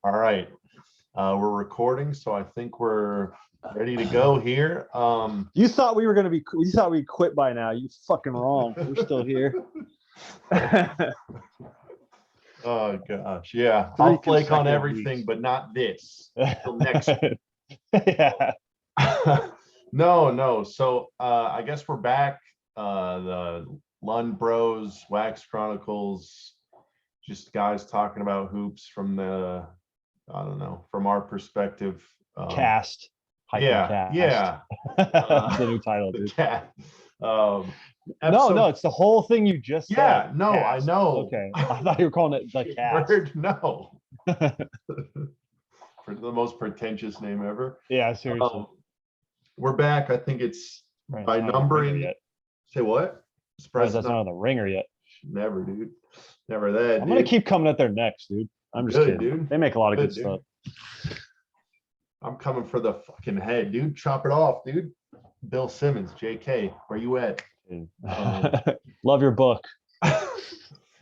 All right. We're recording, so I think we're ready to go here. You thought we were gonna be? You thought we quit by now? You fucking wrong. We're still here. Oh gosh, yeah. I'll flake on everything, but not this. Until next week. Yeah. No. So I guess we're back. The Lund Bros, Wax Chronicles, just guys talking about hoops from the, I don't know, from our perspective. Cast. Yeah. That's the new title, The dude. cat. No, it's the whole thing you just said. Yeah, no, Cast. I know. Okay, I thought you were calling it the cast. Word, no. For the most pretentious name ever. Yeah, seriously. We're back. I think it's by numbering. Yet. Say what? That's not on the ringer yet. Never, dude. Never that. I'm gonna keep coming at their necks, dude. I'm just kidding. Dude. They make a lot of good stuff. I'm coming for the fucking head, dude. Chop it off, dude. Bill Simmons, JK, where you at? Love your book.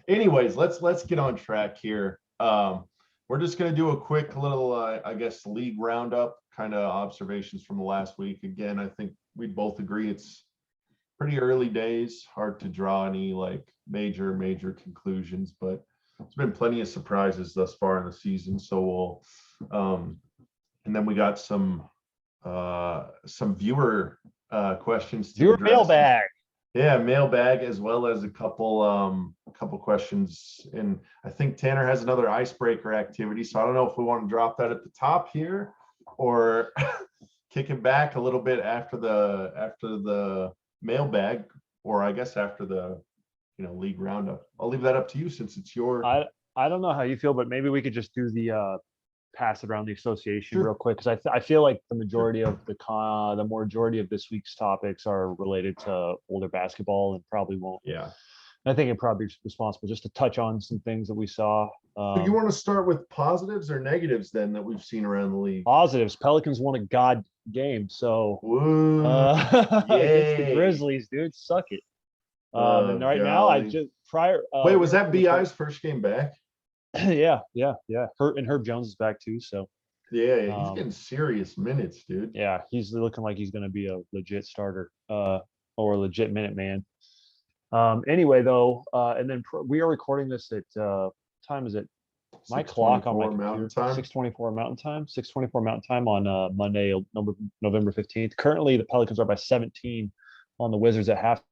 Anyways, let's get on track here. We're just gonna do a quick little, I guess, league roundup, kind of observations from the last week. Again, I think we'd both agree it's pretty early days, hard to draw any like major conclusions, but there's been plenty of surprises thus far in the season. So we'll, and then we got some viewer questions. Viewer mailbag. Yeah, mailbag, as well as a couple questions. And I think Tanner has another icebreaker activity. So I don't know if we want to drop that at the top here or kick it back a little bit after the mailbag, or I guess after the league roundup. I'll leave that up to you since it's your. I don't know how you feel, but maybe we could just do the pass it around the association real quick, because I feel like the majority of this week's topics are related to older basketball and probably won't. Yeah. I think it probably is responsible just to touch on some things that we saw. So you want to start with positives or negatives then that we've seen around the league? Positives. Pelicans won a god game, so against the Grizzlies, dude, suck it. And right now, I just wait, was that BI's first game back? Yeah. Herb Jones is back too, so yeah, he's getting serious minutes, dude. Yeah, he's looking like he's going to be a legit starter, or a legit minute man. Anyway, though, and then we are recording this at time is it? My clock on my computer, 6:24 Mountain Time. 6:24 Mountain Time on Monday, November 15th. Currently, the Pelicans are by 17 on the Wizards at half.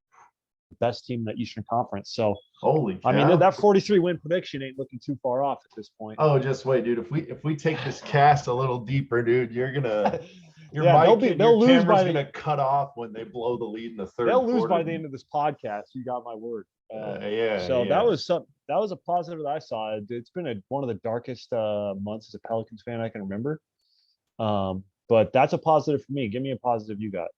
Best team in the Eastern Conference. So holy cow. I mean, that 43 win prediction ain't looking too far off at this point. Oh, just wait, dude. If we take this cast a little deeper, dude, you're gonna they'll lose by gonna cut off when they blow the lead in the third. They'll lose by the end of this podcast. You got my word. That was a positive that I saw. It's been one of the darkest months as a Pelicans fan I can remember. But that's a positive for me. Give me a positive you got.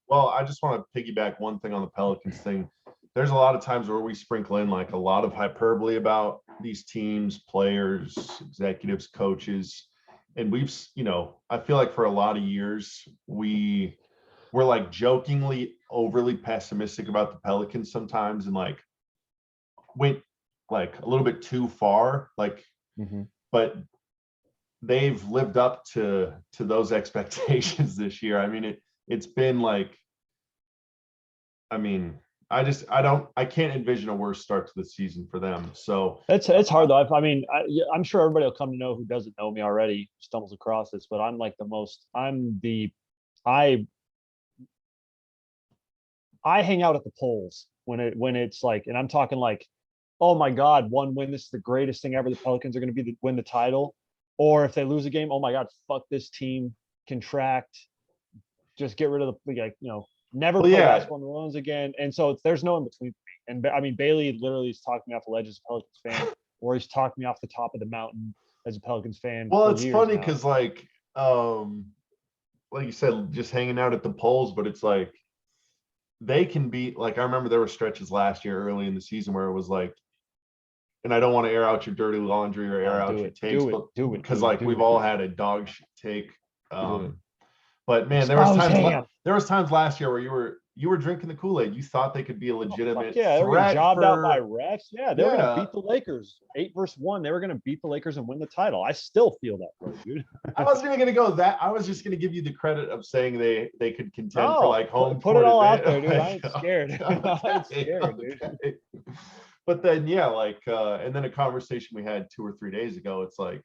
Well, I just want to piggyback one thing on the Pelicans thing. There's a lot of times where we sprinkle in like a lot of hyperbole about these teams, players, executives, coaches. And we've, I feel like for a lot of years, we're like jokingly overly pessimistic about the Pelicans sometimes, and like went like a little bit too far, but they've lived up to those expectations this year. I mean, it's been like, I can't envision a worse start to the season for them. So it's hard though. I'm sure everybody will come to know who doesn't know me already, stumbles across this, but I'm like I hang out at the polls when it's like, and I'm talking like, oh my God, one win, this is the greatest thing ever. The Pelicans are going to win the title. Or if they lose a game, oh my God, fuck this team, contract, just get rid of never play basketball in the Orleans again. And so there's no in between for me. And I mean, Bailey literally is talking me off the ledge as a Pelicans fan, or he's talking me off the top of the mountain as a Pelicans fan. Well, it's funny because like you said, just hanging out at the polls, but it's like they can be like, I remember there were stretches last year early in the season where it was like, and I don't want to air out your dirty laundry or air out your takes, because we've all had a dog shit take. But man, there was times last year where you were drinking the Kool-Aid. You thought they could be a Oh, fuck legitimate yeah, they were getting threat jobbed out by for, refs. Yeah, they were gonna yeah. beat the Lakers 8-1. They were gonna beat the Lakers and win the title. I still feel that way, dude. I wasn't even going to go that. I was just going to give you the credit of saying they could contend for No, like home put it court all out there, advantage. dude. I Like, ain't scared. I ain't scared, dude. okay. But then, yeah, like, and then a conversation we had 2 or 3 days ago, it's like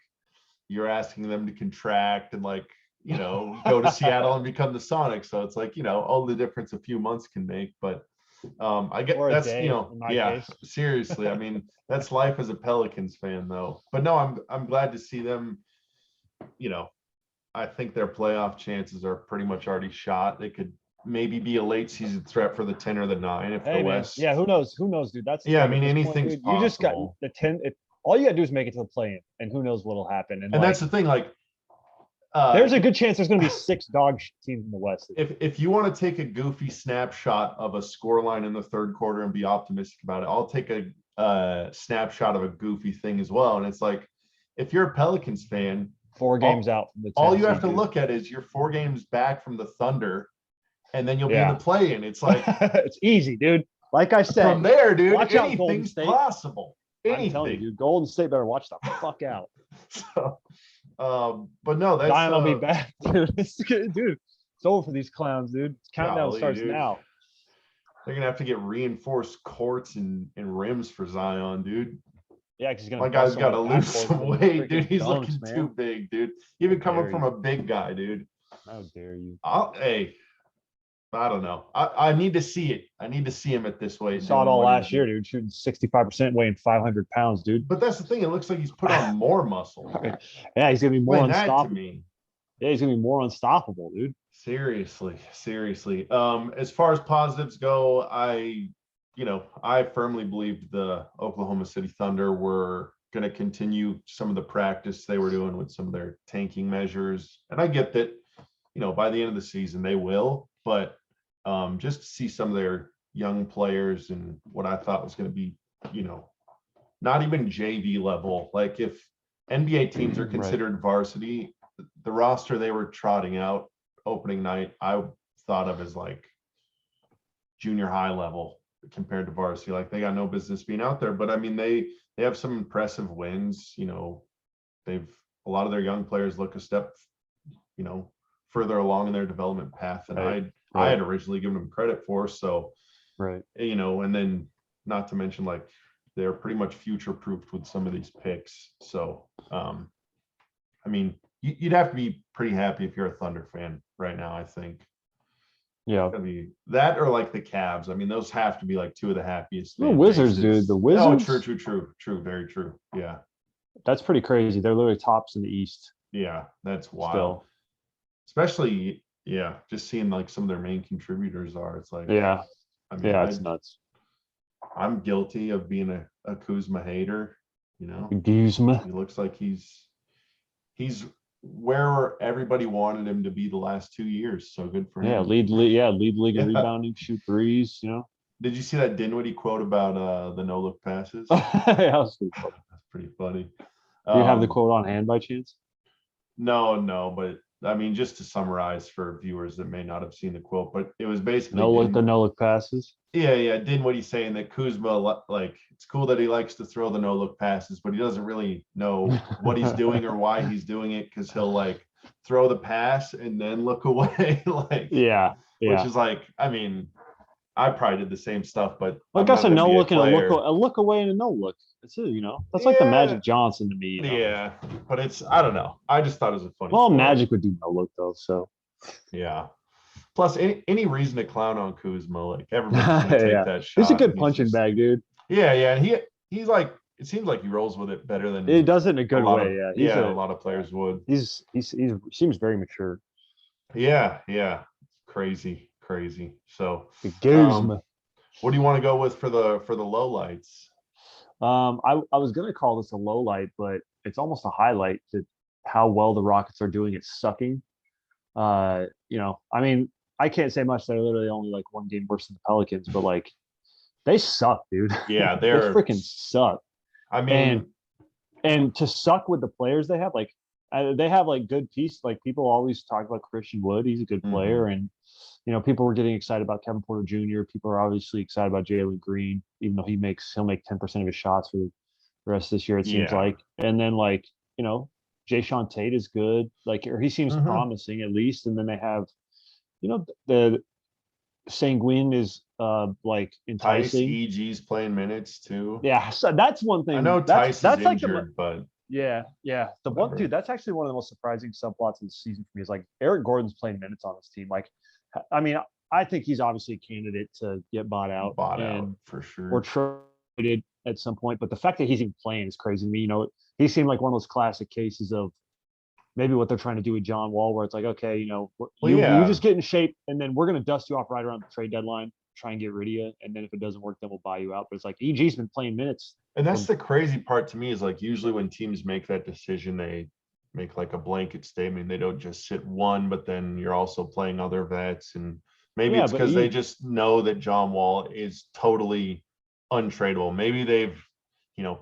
you're asking them to contract and like, go to Seattle and become the Sonics. So it's like, all the difference a few months can make. But I get Or a that's, day, in my yeah, case. seriously. I mean, that's life as a Pelicans fan, though. But no, I'm glad to see them. I think their playoff chances are pretty much already shot. They could maybe be a late season threat for the 10 or the 9 if the Hey, man. West. Yeah, who knows? Who knows, dude? That's the Yeah, I thing. At mean, this point, anything's dude, you just got possible. the 10. All you got to do is make it to the play-in, and who knows what'll happen. And And like, that's the thing. Like, there's a good chance there's going to be 6 dog teams in the West. if you want to take a goofy snapshot of a scoreline in the third quarter and be optimistic about it, I'll take a snapshot of a goofy thing as well. And it's like, if you're a Pelicans fan, 4 games out from the 10 all you have to dude. look at is you're 4 games back from the Thunder, and then you'll be in Yeah. the play-in. It's like it's easy, dude. Like I said, from there, dude, watch out, Golden anything's State. possible. I'm telling you, dude, Golden State better watch the fuck out. So, but no, that's Zion will be back, dude. Dude, it's over for these clowns, dude. Countdown starts dude. now. They're gonna have to get reinforced courts and rims for Zion, dude. Yeah, because he's gonna. My guy's got to lose some weight, dude. He's looking too big, dude. Even coming from a big guy, dude. How dare you? Hey, I don't know. I need to see it. I need to see him at this weight. Saw it all last year, dude. Shooting 65%, weighing 500 pounds, dude. But that's the thing. It looks like he's put on more muscle. Yeah, he's gonna be more unstoppable. Yeah, he's gonna be more unstoppable, dude. Seriously. As far as positives go, I firmly believe the Oklahoma City Thunder were going to continue some of the practice they were doing with some of their tanking measures. And I get that, by the end of the season, they will. But just to see some of their young players and what I thought was going to be, not even JV level. Like if NBA teams are considered varsity, the roster they were trotting out opening night, I thought of as like junior high level compared to varsity. Like they got no business being out there, but I mean, they have some impressive wins. A lot of their young players look a step, further along in their development path than I had originally given them credit for. So, right. And then not to mention like they're pretty much future proofed with some of these picks. So, I mean, you'd have to be pretty happy if you're a Thunder fan right now, I think. Yeah. That or like the Cavs. I mean, those have to be like 2 of the happiest. The Wizards, dude. The Wizards. Oh, true. Very true. Yeah. That's pretty crazy. They're literally tops in the East. Yeah, that's wild. Still. Especially, just seeing like some of their main contributors are. It's like, yeah. I mean, it's nuts. I'm guilty of being a Kuzma hater. Kuzma. He looks like he's where everybody wanted him to be the last 2 years. So good for him. Yeah, lead league in rebounding, shoot threes. Did you see that Dinwiddie quote about the no look passes? That's pretty funny. Do you have the quote on hand by chance? No, but I mean, just to summarize for viewers that may not have seen the quote, but it was basically the no look passes. Yeah. Dinwiddie saying that Kuzma, like, it's cool that he likes to throw the no look passes, but he doesn't really know what he's doing or why he's doing it, because he'll like throw the pass and then look away, like which is like, I mean, I probably did the same stuff, but I guess a no look and a look away and a no look. That's it, that's like the Magic Johnson to me. Yeah, but I don't know. I just thought it was a funny. Well, Magic would do no look though, so yeah. Plus, any reason to clown on Kuzma, like everybody's gonna take that shot. He's a good punching bag, dude. Yeah, and he's like, it seems like he rolls with it better than he does it in a good way. A lot of players would. He seems very mature. Yeah, crazy. So, what do you want to go with for the lowlights? I was gonna call this a low light, but it's almost a highlight to how well the Rockets are doing at sucking. I mean, I can't say much. They're literally only like 1 game worse than the Pelicans, but like they suck, dude. Yeah, they freaking suck. I mean, and to suck with the players they have, like They have like good pieces. Like people always talk about Christian Wood. He's a good player, and people were getting excited about Kevin Porter Jr. People are obviously excited about Jalen Green, even though he'll make 10% of his shots for the rest of this year. It seems Yeah. like, and then like Jay Sean Tate is good, like or he seems promising at least. And then they have the Sanguine is like Tice enticing. EG's playing minutes too. Yeah, so that's one I thing. know Tice is Like injured, but yeah. The one whatever. dude, that's actually one of the most surprising subplots of the season for me is like Eric Gordon's playing minutes on this team. Like, I mean, I think he's obviously a candidate to get bought out For or sure. traded at some point. But the fact that he's even playing is crazy to me. He seemed like one of those classic cases of maybe what they're trying to do with John Wall, where it's like, okay, you just get in shape, and then we're going to dust you off right around the trade deadline, try and get rid of you, and then if it doesn't work, then we'll buy you out. But it's like EG's been playing minutes. And that's the crazy part to me is like usually when teams make that decision, they make like a blanket statement. They don't just sit one, but then you're also playing other vets. And maybe it's because they just know that John Wall is totally untradeable. Maybe they've,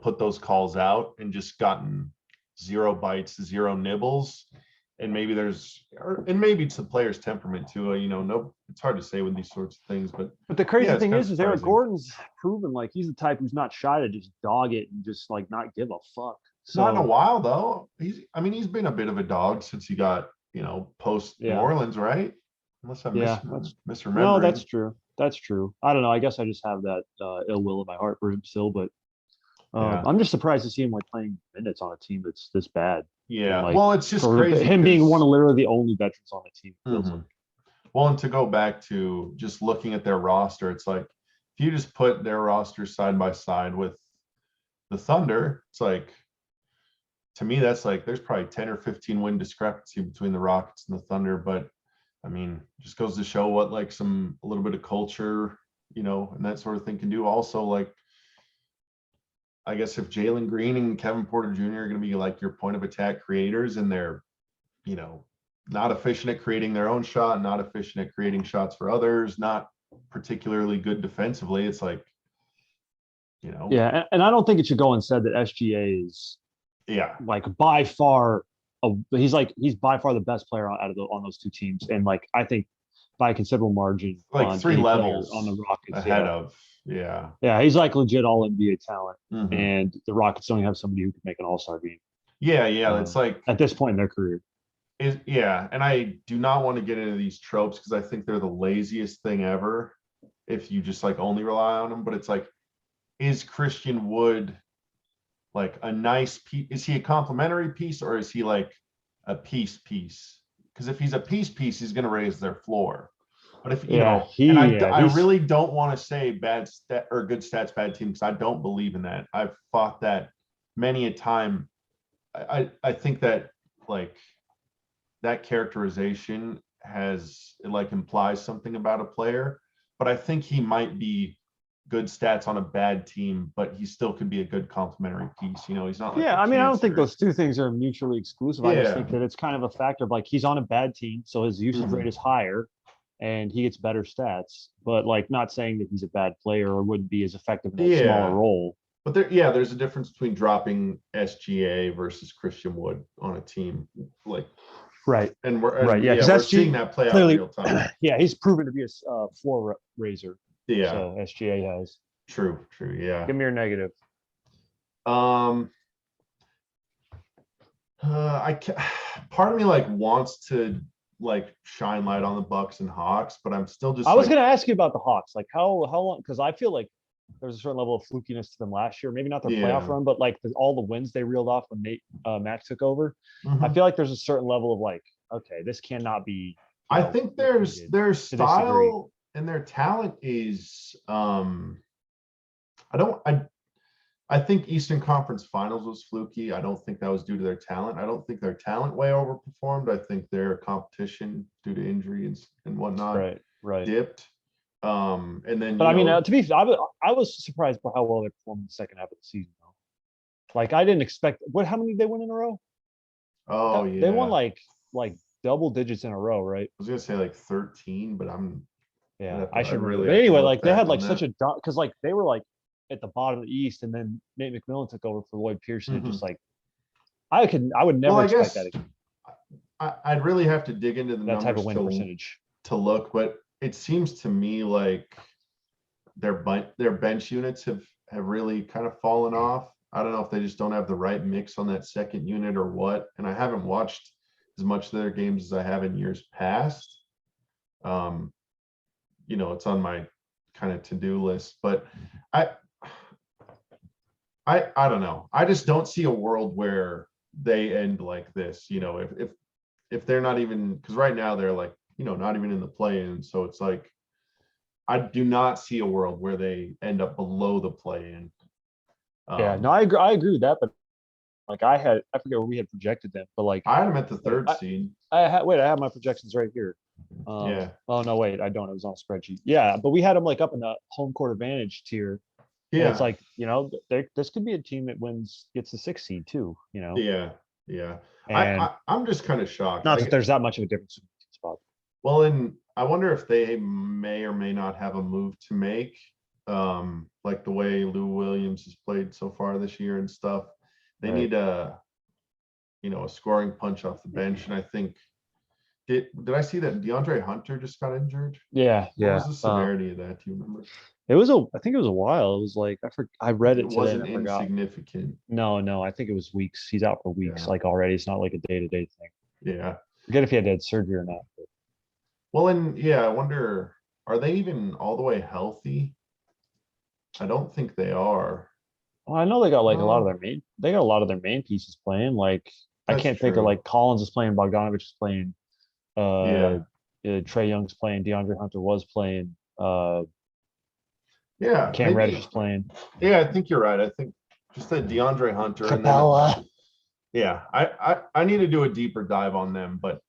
put those calls out and just gotten 0 bites, 0 nibbles. And maybe maybe it's the player's temperament too. No, it's hard to say with these sorts of things, but the crazy thing is Eric Gordon's proven like he's the type who's not shy to just dog it and just like not give a fuck. So, not in a while though. He's been a bit of a dog since he got, post New Orleans, right? Unless I'm misremembering. No, that's true. That's true. I don't know. I guess I just have that ill will in my heart for him still, but I'm just surprised to see him like playing minutes on a team that's this bad. Yeah. Like, well, it's just crazy. Him being one of literally the only veterans on the team. Well, and to go back to just looking at their roster, it's like if you just put their roster side by side with the Thunder, it's like, to me, that's like there's probably 10 or 15 win discrepancy between the Rockets and the Thunder. But I mean, just goes to show what like a little bit of culture, and that sort of thing can do. Also, like, I guess if Jalen Green and Kevin Porter Jr. are going to be like your point of attack creators and they're, not efficient at creating their own shot, not efficient at creating shots for others, not particularly good defensively, it's like, Yeah, and I don't think it should go unsaid that SGA is like by far he's by far the best player on those two teams, and like I think by a considerable margin, like 3 levels on the Rockets ahead of he's like legit all NBA talent, and the Rockets don't have somebody who could make an all-star game. It's like at this point in their career. And I do not want to get into these tropes because I think they're the laziest thing ever if you just like only rely on them. But it's like, is Christian Wood like a nice piece? Is he a complimentary piece or is he like a piece? Because if he's a piece, he's going to raise their floor. But if I really don't want to say bad stat or good stats, bad team, because I don't believe in that. I've fought that many a time. I think that like that characterization implies something about a player, but I think he might be good stats on a bad team, but he still could be a good complementary piece. He's not. Like I don't think those two things are mutually exclusive. I just think that it's kind of a factor of like he's on a bad team, so his usage rate is higher, and he gets better stats. But like, not saying that he's a bad player or wouldn't be as effective in a smaller role. But there's a difference between dropping SGA versus Christian Wood on a team, like. Right. And we're seeing that play out in real time. Yeah, he's proven to be a floor raiser. Yeah. So SGA has. True. Yeah. Give me your negative. Part of me like wants to like shine light on the Bucks and Hawks, but I'm still just. I was going to ask you about the Hawks. Like how long? Because I feel like there's a certain level of flukiness to them last year. Maybe not their playoff run, but like all the wins they reeled off when Max took over. I feel like there's a certain level of like, okay, this cannot be. I think their style and their talent is. I think Eastern Conference Finals was fluky. I don't think that was due to their talent. I don't think their talent way overperformed. I think their competition due to injuries and whatnot dipped. And then, but I mean, to be fair, I was surprised by how well they performed in the second half of the season. Though, like I didn't expect. How many did they win in a row? Oh yeah, they won like double digits in a row, right? I was gonna say like 13, but I should really. But anyway, like they had like such a because like they were like at the bottom of the East, and then Nate McMillan took over for Lloyd Pierce, and it just like I would never Well, I expect guess that I'd really have to dig into the that type of numbers win percentage. to look, but it seems to me like their bench units have really kind of fallen off. I don't know if they just don't have the right mix on that second unit or what. And I haven't watched as much of their games as I have in years past. It's on my kind of to-do list, but I I don't know. I just don't see a world where they end like this. If they're not even, because right now they're like, not even in the play-in. So it's like I do not see a world where they end up below the play-in. Yeah, no, I agree with that, but like I forget where we had projected them, but like I had them at the third seed. I have my projections right here. Yeah. Oh no, wait, I don't. It was on a spreadsheet. Yeah, but we had them like up in the home court advantage tier. And it's Yeah. like, this could be a team that gets the 6th seed too, Yeah. Yeah. And I'm just kind of shocked. not that there's that much of a difference in the spot. Well, and I wonder if they may or may not have a move to make, like the way Lou Williams has played so far this year and stuff. They need a scoring punch off the bench. And I think, did I see that DeAndre Hunter just got injured? Yeah, What was the severity of that? Do you remember? I think it was a while. It was like I read it today. It wasn't insignificant. No, I think it was weeks. He's out for weeks, like already. It's not like a day-to-day thing. Yeah. Forget if he had surgery or not. But. Well, and yeah, I wonder, are they even all the way healthy? I don't think they are. Well, I know they got like a lot of their main pieces playing. Like I can't think of like Collins is playing, Bogdanovich is playing, Trae Young's playing, DeAndre Hunter was playing, Cam Reddish is playing. Yeah, I think you're right. I think just that DeAndre Hunter Capella. Yeah, I need to do a deeper dive on them, but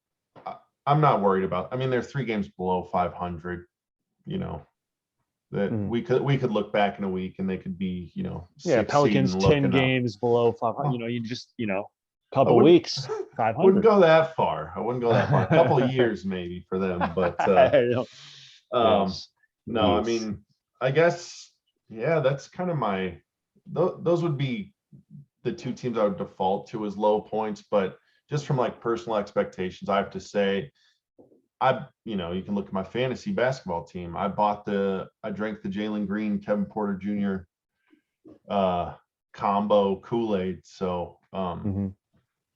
I'm not worried about. I mean, they're 3 games below 500. That we could look back in a week and they could be, Pelicans 10 games below 500. You just couple weeks 500. Wouldn't go that far. I wouldn't go that far. A couple of years maybe for them, but yes. No, I mean, I guess that's kind of those would be the 2 teams I would default to as low points, but just from like personal expectations, I have to say you can look at my fantasy basketball team. I drank the Jalen Green, Kevin Porter Jr. Combo Kool-Aid. So, and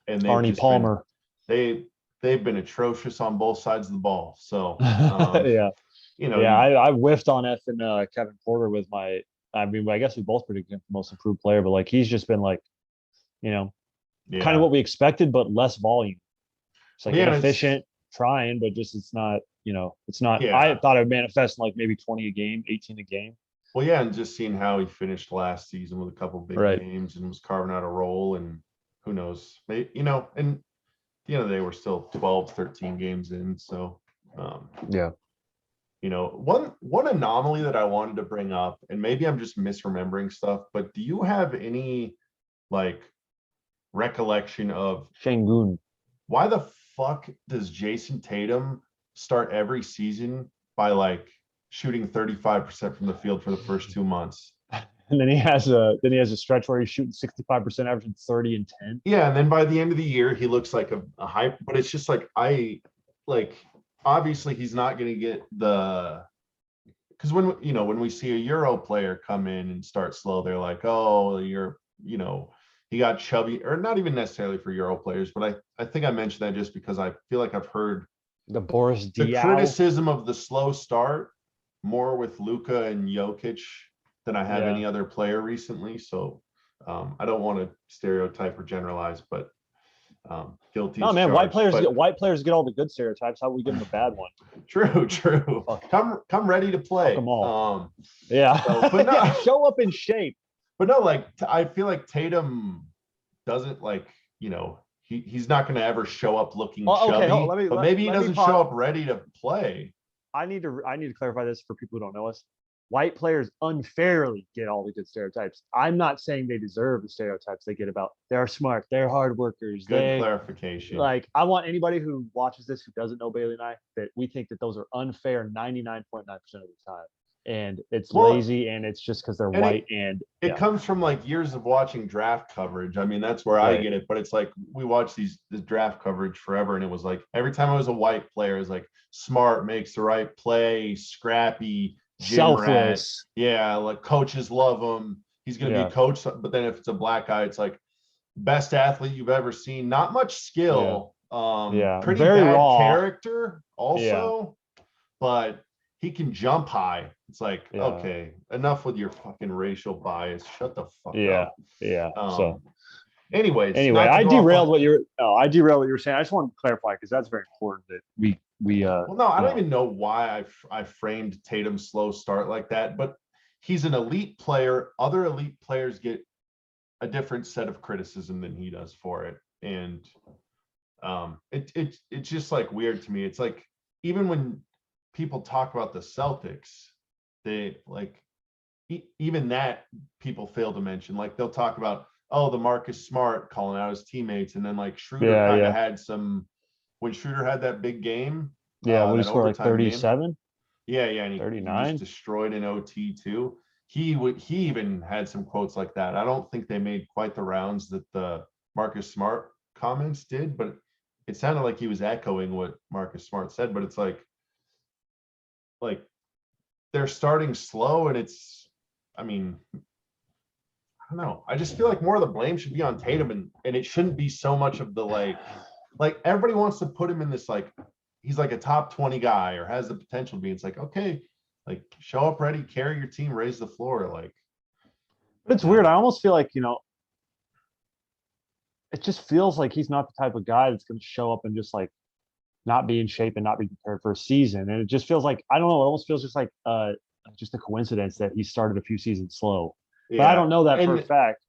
Arnie Palmer, they've been atrocious on both sides of the ball. So, I whiffed on effing Kevin Porter with I guess we both predicted him for most improved player, but like he's just been like, kind of what we expected, but less volume. It's like inefficient, trying, but just it's not. I thought it would manifest in like maybe 20 a game, 18 a game. Well, yeah, and just seeing how he finished last season with a couple big games and was carving out a role, and who knows, and at the end of the day, we're still 12, 13 games in. So, one anomaly that I wanted to bring up, and maybe I'm just misremembering stuff, but do you have any like recollection of Şengün? Why the fuck does Jason Tatum start every season by like shooting 35% from the field for the first 2 months? And then he has a stretch where he's shooting 65%, averaging 30 and 10. Yeah, and then by the end of the year, he looks like a hype, but it's just like obviously he's not going to get because when we see a Euro player come in and start slow, they're like, oh, he got chubby, or not even necessarily for Euro players, but I think I mentioned that just because I feel like I've heard the criticism of the slow start more with Luka and Jokic than I have any other player recently. So I don't want to stereotype or generalize, but guilty. No, man, white players get all the good stereotypes. How we give them a bad one? True. Come ready to play. Fuck them all. But no, show up in shape. But no, like I feel like Tatum doesn't he's not going to ever show up looking chubby. But maybe he doesn't show up ready to play. I need to clarify this for people who don't know us. White players unfairly get all the good stereotypes. I'm not saying they deserve the stereotypes they get about they're smart, they're hard workers. Good clarification. Like I want anybody who watches this who doesn't know Bailey and I that we think that those are unfair 99.9% of the time. and it's Well, lazy, and it's just because they're and white, and it comes from like years of watching draft coverage. I mean, that's where I right. get it. But it's like we watched this draft coverage forever, and it was like every time I was a white player, it was like smart, makes the right play, scrappy, gym rat. Selfless. Yeah, like coaches love him. He's gonna be a Yeah, coach. But then if it's a black guy, it's like best athlete you've ever seen. Not much yeah, skill. yeah. Pretty Very bad raw. character Yeah, also, but he can jump high. It's like, yeah, okay, enough with your fucking racial bias. Shut the fuck yeah, up. yeah. So Um, anyways, anyway, not to I go off derailed on. what you're. Oh, I derailed what you were saying. I just wanted to clarify because that's very important that we Well, no, I you don't know even know why I framed Tatum's slow start like that, but he's an elite player. Other elite players get a different set of criticism than he does for it, and it's just like weird to me. It's like even when people talk about the Celtics, they like even that people fail to mention. Like they'll talk about, oh, the Marcus Smart calling out his teammates, and then like Schroeder yeah, kind of yeah, had some when Schroeder had that big game, yeah. What do you that score, like overtime game. 37, Yeah, and he just 39? destroyed an OT too. He even had some quotes like that. I don't think they made quite the rounds that the Marcus Smart comments did, but it sounded like he was echoing what Marcus Smart said. But it's like they're starting slow, and it's, I mean, I don't know. I just feel like more of the blame should be on Tatum, and it shouldn't be so much of the like everybody wants to put him in this like he's like a top 20 guy or has the potential to be. It's like, okay, like show up ready, carry your team, raise the floor. Like, But it's weird. I almost feel like it just feels like he's not the type of guy that's going to show up and just like not be in shape and not be prepared for a season. And it just feels like I don't know. It almost feels just a coincidence that he started a few seasons slow. But I yeah. don't know that for a And fact.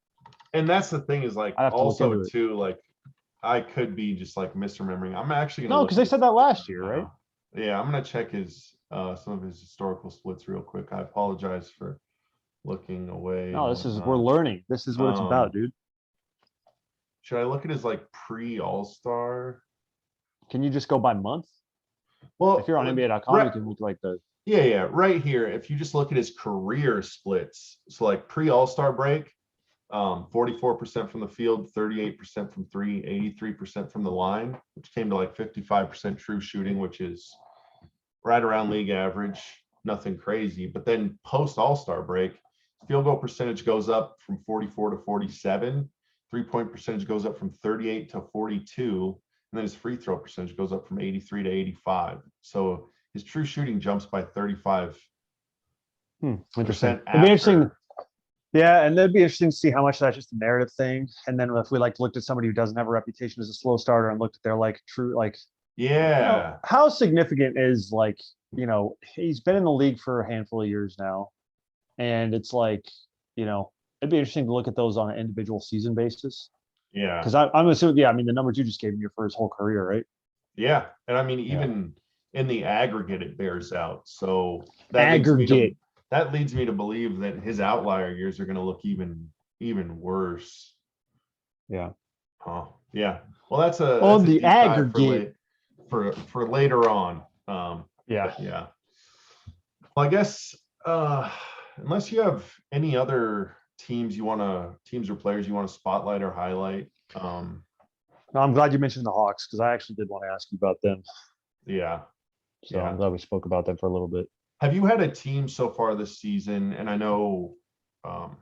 that's the thing is like I have to look also into it. too, like I could be just like misremembering. I'm actually gonna No, look because at they his said that last year, right? yeah, I'm gonna check his some of his historical splits real quick. I apologize for looking away and No, this is we're whatnot. learning. This is what it's about, Um, dude. should I look at his like pre All-Star? Can you just go by month? If Well, you're on NBA.com, you right, can look like the yeah, right here. If you just look at his career splits, so like pre All-Star break, 44% from the field, 38% from three, 83% from the line, which came to like 55% true shooting, which is right around league average, nothing crazy. But then post All-Star break, field goal percentage goes up from 44 to 47, 3-point percentage goes up from 38 to 42, and then his free throw percentage goes up from 83 to 85. So his true shooting jumps by 35% interesting. It'd be interesting. after. Yeah, and that'd be interesting to see how much that's just a narrative thing. And then if we like looked at somebody who doesn't have a reputation as a slow starter and looked at their like true like Yeah. how significant is like he's been in the league for a handful of years now, and it's like it'd be interesting to look at those on an individual season basis Yeah. because I'm assuming I mean the numbers you just gave me are for his whole career, right? Yeah. And I mean, Yeah, even in the aggregate, it bears out. So aggregate. that leads me to believe that his outlier years are going to look even worse. Yeah, Huh. Yeah. Well, on that's a the deep dive for aggregate. late for later on. Yeah. But yeah. Well, I guess unless you have any other teams or players you want to spotlight or highlight. No, I'm glad you mentioned the Hawks because I actually did want to ask you about them. Yeah. So I'm Yeah. glad we spoke about them for a little bit. Have you had a team so far this season? And I know, um,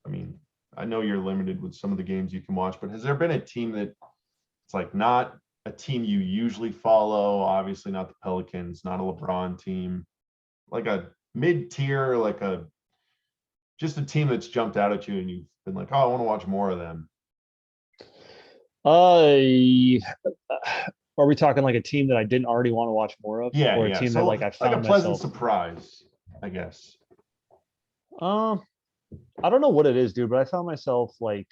I mean, I know you're limited with some of the games you can watch, but has there been a team that it's like not a team you usually follow? Obviously, not the Pelicans, not a LeBron team, like a mid tier, like a just a team that's jumped out at you and you've been like, oh, I want to watch more of them. Uh, are we talking like a team that I didn't already want to watch more of, Yeah, or a yeah. team that like So I like a found pleasant myself? surprise, I guess. Um, I don't know what it is, dude, but I found myself like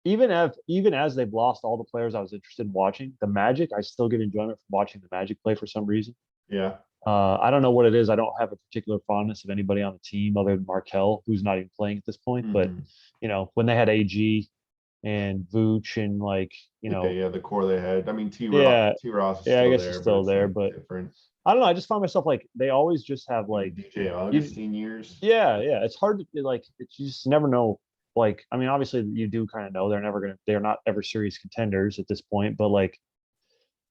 even as they've lost all the players I was interested in watching, the Magic, I still get enjoyment from watching the Magic play for some reason. Yeah. I don't know what it is. I don't have a particular fondness of anybody on the team other than Markel, who's not even playing at this point. But Mm-hmm. when they had AG, and Vooch and like, Yeah, the core they had. I mean, yeah, T Ross is yeah, I still guess he's there, but still it's there, like but different. I don't know. I just find myself like they always just have like DJ you, Augustine years. yeah, yeah. It's hard to like. It's you just never know. Like, I mean, obviously you do kind of know they're not ever serious contenders at this point, but like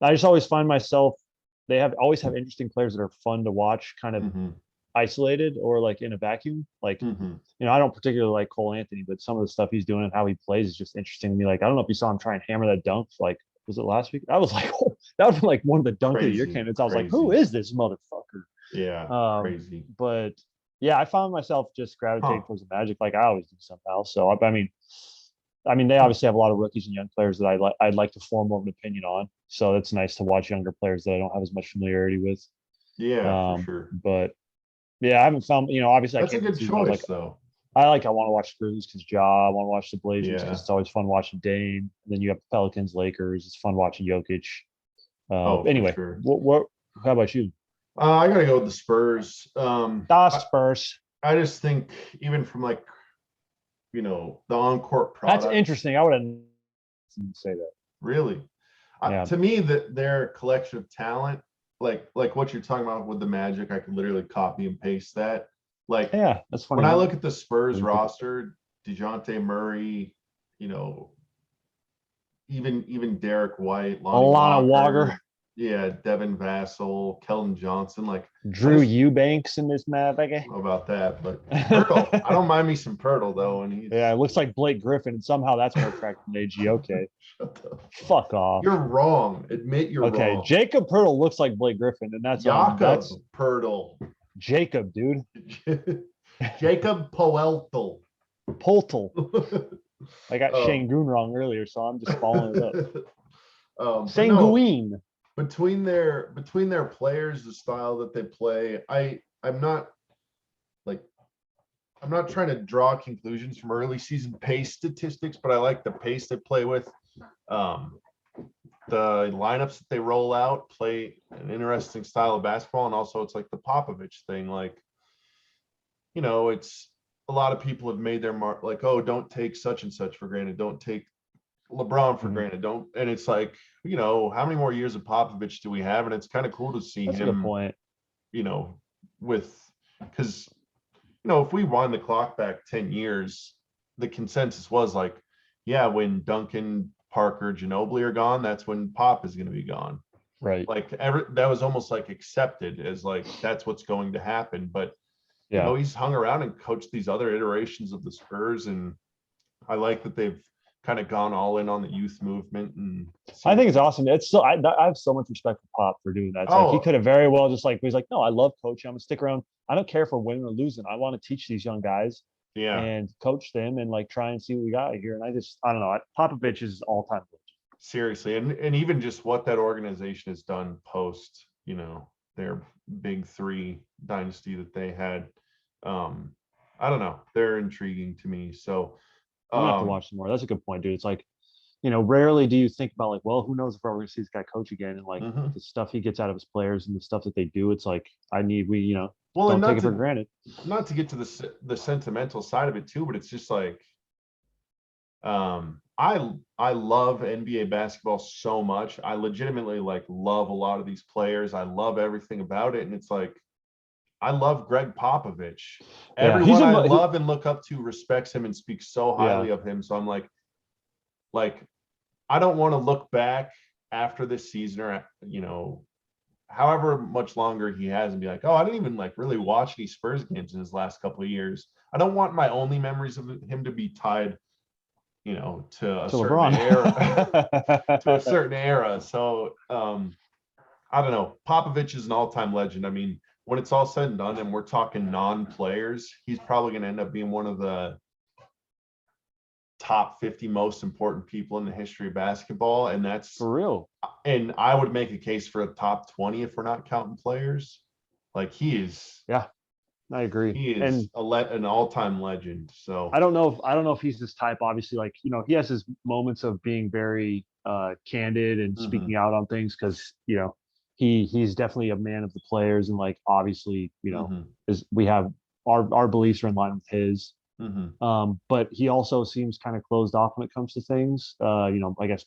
I just always find myself they have always have interesting players that are fun to watch, kind of Mm-hmm. isolated or like in a vacuum. Like, Mm-hmm. I don't particularly like Cole Anthony, but some of the stuff he's doing and how he plays is just interesting to me. Like, I don't know if you saw him try and hammer that dunk. Like, was it last week? I was like, oh, that was like one of the dunk of the year Crazy, candidates. I was like, who crazy. is this motherfucker? Yeah, crazy. But yeah, I found myself just gravitating Huh. towards the Magic like I always do somehow. So I mean, they obviously have a lot of rookies and young players that I'd like to form more of an opinion on. So it's nice to watch younger players that I don't have as much familiarity with. Yeah, for sure. But yeah, I haven't found, obviously I That's a came to the good season. I was like, choice, though. I want to watch the Grizzlies because Ja. I want to watch the Blazers because Yeah. it's always fun watching Dame. And then you have the Pelicans, Lakers. It's fun watching Jokic. Oh, for Anyway, sure. what? How about you? I gotta go with the Spurs. Das Spurs. I just think even from like the on-court That's product, interesting. I would have say that. really, Yeah. to me that their collection of talent, like what you're talking about with the Magic, I could literally copy and paste that. Like Yeah, that's funny. when I look at the Spurs roster, DeJounte Murray, you know, even Derek White, Lonnie Alana Walker, yeah, Devin Vassell, Keldon Johnson, like Drew Eubanks in this motherfucker. I don't know about that, but Pirtle, I don't mind me some Pirtle though, and he's yeah, it looks like Blake Griffin, and somehow that's more attractive than AG. Okay, fuck off. You're wrong. Admit you're okay, wrong. Jacob Pirtle looks like Blake Griffin, and that's Pirtle. Jacob, dude. Jacob Poeltel. Poltel. I got Shangoon wrong earlier, so I'm just following it up. Sanguine. Between their players, the style that they play, I'm not trying to draw conclusions from early season pace statistics, but I like the pace they play with. The lineups that they roll out play an interesting style of basketball, and also it's like the Popovich thing. Like, it's a lot of people have made their mark, like, oh, don't take such and such for granted, don't take LeBron for granted, don't. And it's like, how many more years of Popovich do we have? And it's kind of cool to see That's him. a good point. Because if we wind the clock back 10 years, the consensus was like, yeah, when Duncan, Parker, Ginobili are gone, that's when Pop is going to be gone. Right. Like that was almost like accepted as like that's what's going to happen. But he's hung around and coached these other iterations of the Spurs, and I like that they've kind of gone all in on the youth movement. And I think it's awesome. It's so I have so much respect for Pop for doing that. It's like he could have very well just like he's like, no, I love coaching. I'm gonna stick around. I don't care if we're winning or losing. I want to teach these young guys and coach them and like try and see what we got here. And I don't know. Popovich is all-time legend. Seriously, and even just what that organization has done post, their big three dynasty that they had. I don't know. They're intriguing to me. So I'm gonna have to watch some more. That's a good point, dude. It's like, rarely do you think about like, well, who knows if we're ever gonna see this guy coach again, and like the stuff he gets out of his players and the stuff that they do. It's like don't take it for granted. Not to get to the sentimental side of it too, but it's just like, I love NBA basketball so much. I legitimately like love a lot of these players. I love everything about it, and it's like, I love Greg Popovich. Everyone I love and look up to respects him and speaks so highly of him. So I'm like, I don't want to look back after this season or, however much longer he has and be like, oh, I didn't even like really watch any Spurs games in his last couple of years. I don't want my only memories of him to be tied, to a certain era, to a certain era. So I don't know. Popovich is an all-time legend. I mean, when it's all said and done and we're talking non-players, he's probably going to end up being one of the top 50 most important people in the history of basketball. And that's for real. And I would make a case for a top 20 if we're not counting players. Like he is. Yeah, I agree. He is an all-time legend. So I don't know if he's this type, obviously, like, he has his moments of being very candid and speaking out on things. Cause he's definitely a man of the players. And like, obviously, is we have our beliefs are in line with his. But he also seems kind of closed off when it comes to things. I guess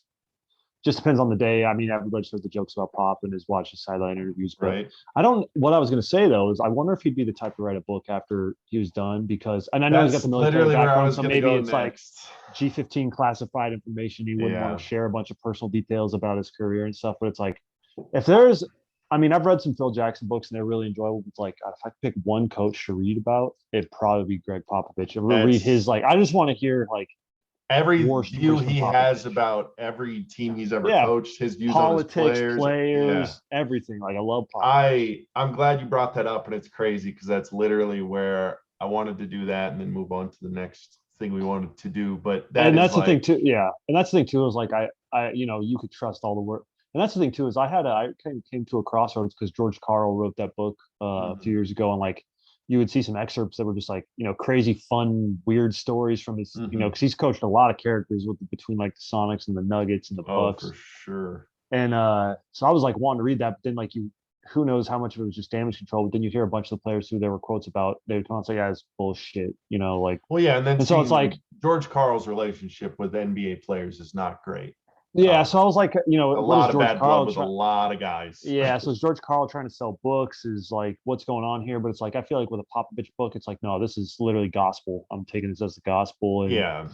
just depends on the day. I mean, everybody's heard the jokes about Pop and has watched his sideline interviews, but Right. what I was going to say though is I wonder if he'd be the type to write a book after he was done, because, and I know he's got That's the military literally where I background, was so going to maybe go it's like next. G15 classified information. He wouldn't want Yeah. to share a bunch of personal details about his career and stuff, but it's like, if there's, I mean, I've read some Phil Jackson books and they're really enjoyable. It's like, if I could pick one coach to read about, it'd probably be Greg Popovich. Read his, like, I just want to hear like Every war view stories from he Popovich. has about every team he's ever Yeah, coached, his views politics, on his players, Yeah. everything. Like, I love Popovich. I'm glad you brought that up, and it's crazy because that's literally where I wanted to do that and then move on to the next thing we wanted to do. But And that's the thing too. Yeah, and that's the thing too is like you could trust all the work. And that's the thing too is I came to a crossroads because George Carl wrote that book a few years ago, and like you would see some excerpts that were just like crazy, fun, weird stories from his because he's coached a lot of characters between like the Sonics and the Nuggets and the Bucks. For sure. And so I was like wanting to read that, but then like who knows how much of it was just damage control. But then you hear a bunch of the players who there were quotes about, they would come and say, yeah, it's bullshit, like. Well, yeah, and then so it's like George Carl's relationship with NBA players is not great. Yeah, so I was like, a lot of bad blood with a lot of guys. Yeah, so is George Carl trying to sell books? Is like, what's going on here? But it's like, I feel like with a Popovich book, it's like, no, this is literally gospel. I'm taking this as the gospel. And, yeah.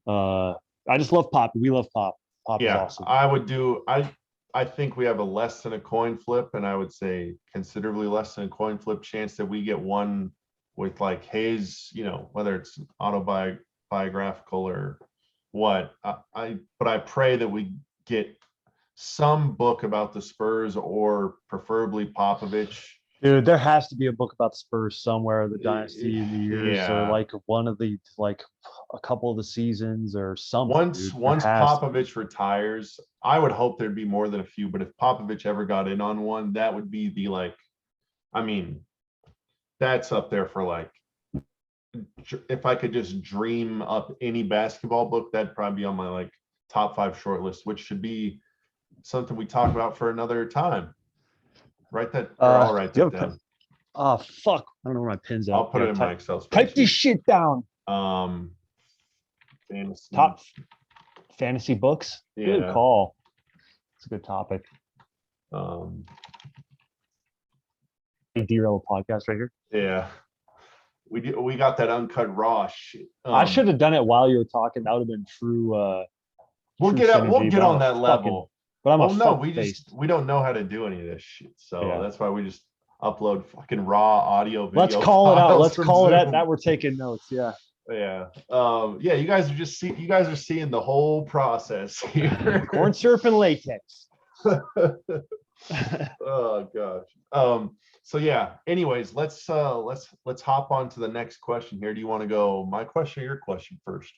I just love Pop. We love Pop. Pop is awesome. I think we have a less than a coin flip, and I would say considerably less than a coin flip chance that we get one with like his, whether it's autobiographical or what. But I pray that we get some book about the Spurs, or preferably Popovich. Dude, there has to be a book about the Spurs somewhere, the dynasty in the years, or like one of the a couple of the seasons or something. Once Popovich retires, I would hope there'd be more than a few. But if Popovich ever got in on one, that would be that's up there for like, if I could just dream up any basketball book, that'd probably be on my like top 5 short list, which should be something we talk about for another time. Write that. I'll write that down. Oh fuck! I don't know where my pin's at. I'll put it in my Excel spreadsheet. Type this shit down. Fantasy. Top fantasy books. Yeah. Good call. It's a good topic. Derail podcast right here. Yeah. We got that uncut raw shit. I should have done it while you were talking. That would have been true. We'll get on that level. But I'm we don't know how to do any of this shit. So that's why we just upload fucking raw audio video. Let's call it out. Let's call it out that we're taking notes. Yeah. Yeah. You guys are seeing the whole process here. Corn syrup and latex. Oh gosh. So yeah, anyways, let's hop on to the next question here. Do you want to go my question or your question first?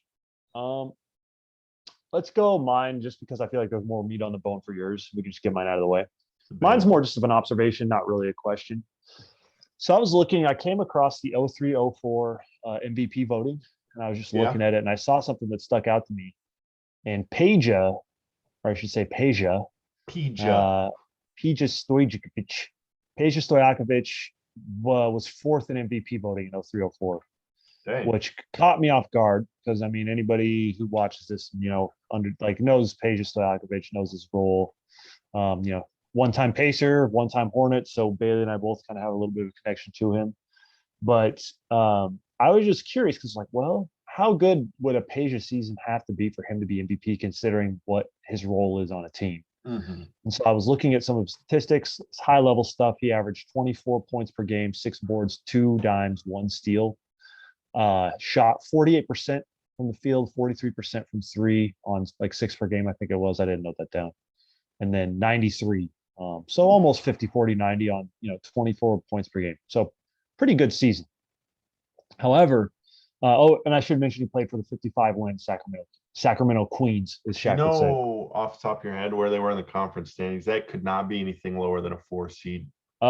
Let's go mine, just because I feel like there's more meat on the bone for yours. We can just get mine out of the way. Mine's more just of an observation, not really a question. So I came across the 03-04 MVP voting, and I was just looking at it, and I saw something that stuck out to me. And Peja Stojakovic was fourth in MVP voting in 03-04. Which caught me off guard, because I mean, anybody who watches this, knows Peja Stojakovic, knows his role. One-time Pacer, one-time Hornet. So Bailey and I both kind of have a little bit of a connection to him. But I was just curious, because how good would a Peja season have to be for him to be MVP, considering what his role is on a team? Mm-hmm. And so I was looking at some of his statistics, high-level stuff. He averaged 24 points per game, 6 boards, 2 dimes, 1 steal. Shot 48% from the field, 43% from 3 on like 6 per game, I think it was. I didn't note that down. And then 93. So almost 50, 40, 90 on 24 points per game. So pretty good season. However, and I should mention he played for the 55-win Sacramento Queens, as Shaq would say. Off the top of your head where they were in the conference standings, that could not be anything lower than a 4 seed. I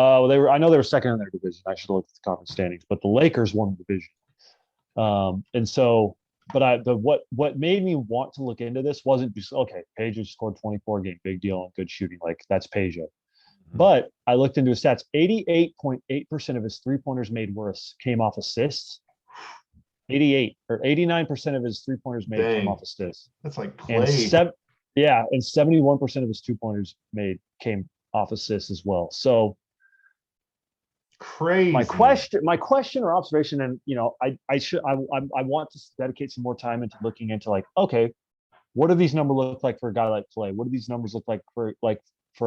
know they were second in their division. I should look at the conference standings, but the Lakers won the division. What made me want to look into this wasn't just, okay, Peja scored 24 game, big deal, and good shooting. Like, that's Peja. Mm-hmm. But I looked into his stats. 88.8% of his 3-pointers made came off assists. 88 or 89% of his 3-pointers made came off Dang, assists. that's like And Clay. yeah, and 71% of his 2-pointers made came off assists as well. So Crazy. my question or observation, and I want to dedicate some more time into looking into like, okay, what do these numbers look like for a guy like Clay? What do these numbers look like for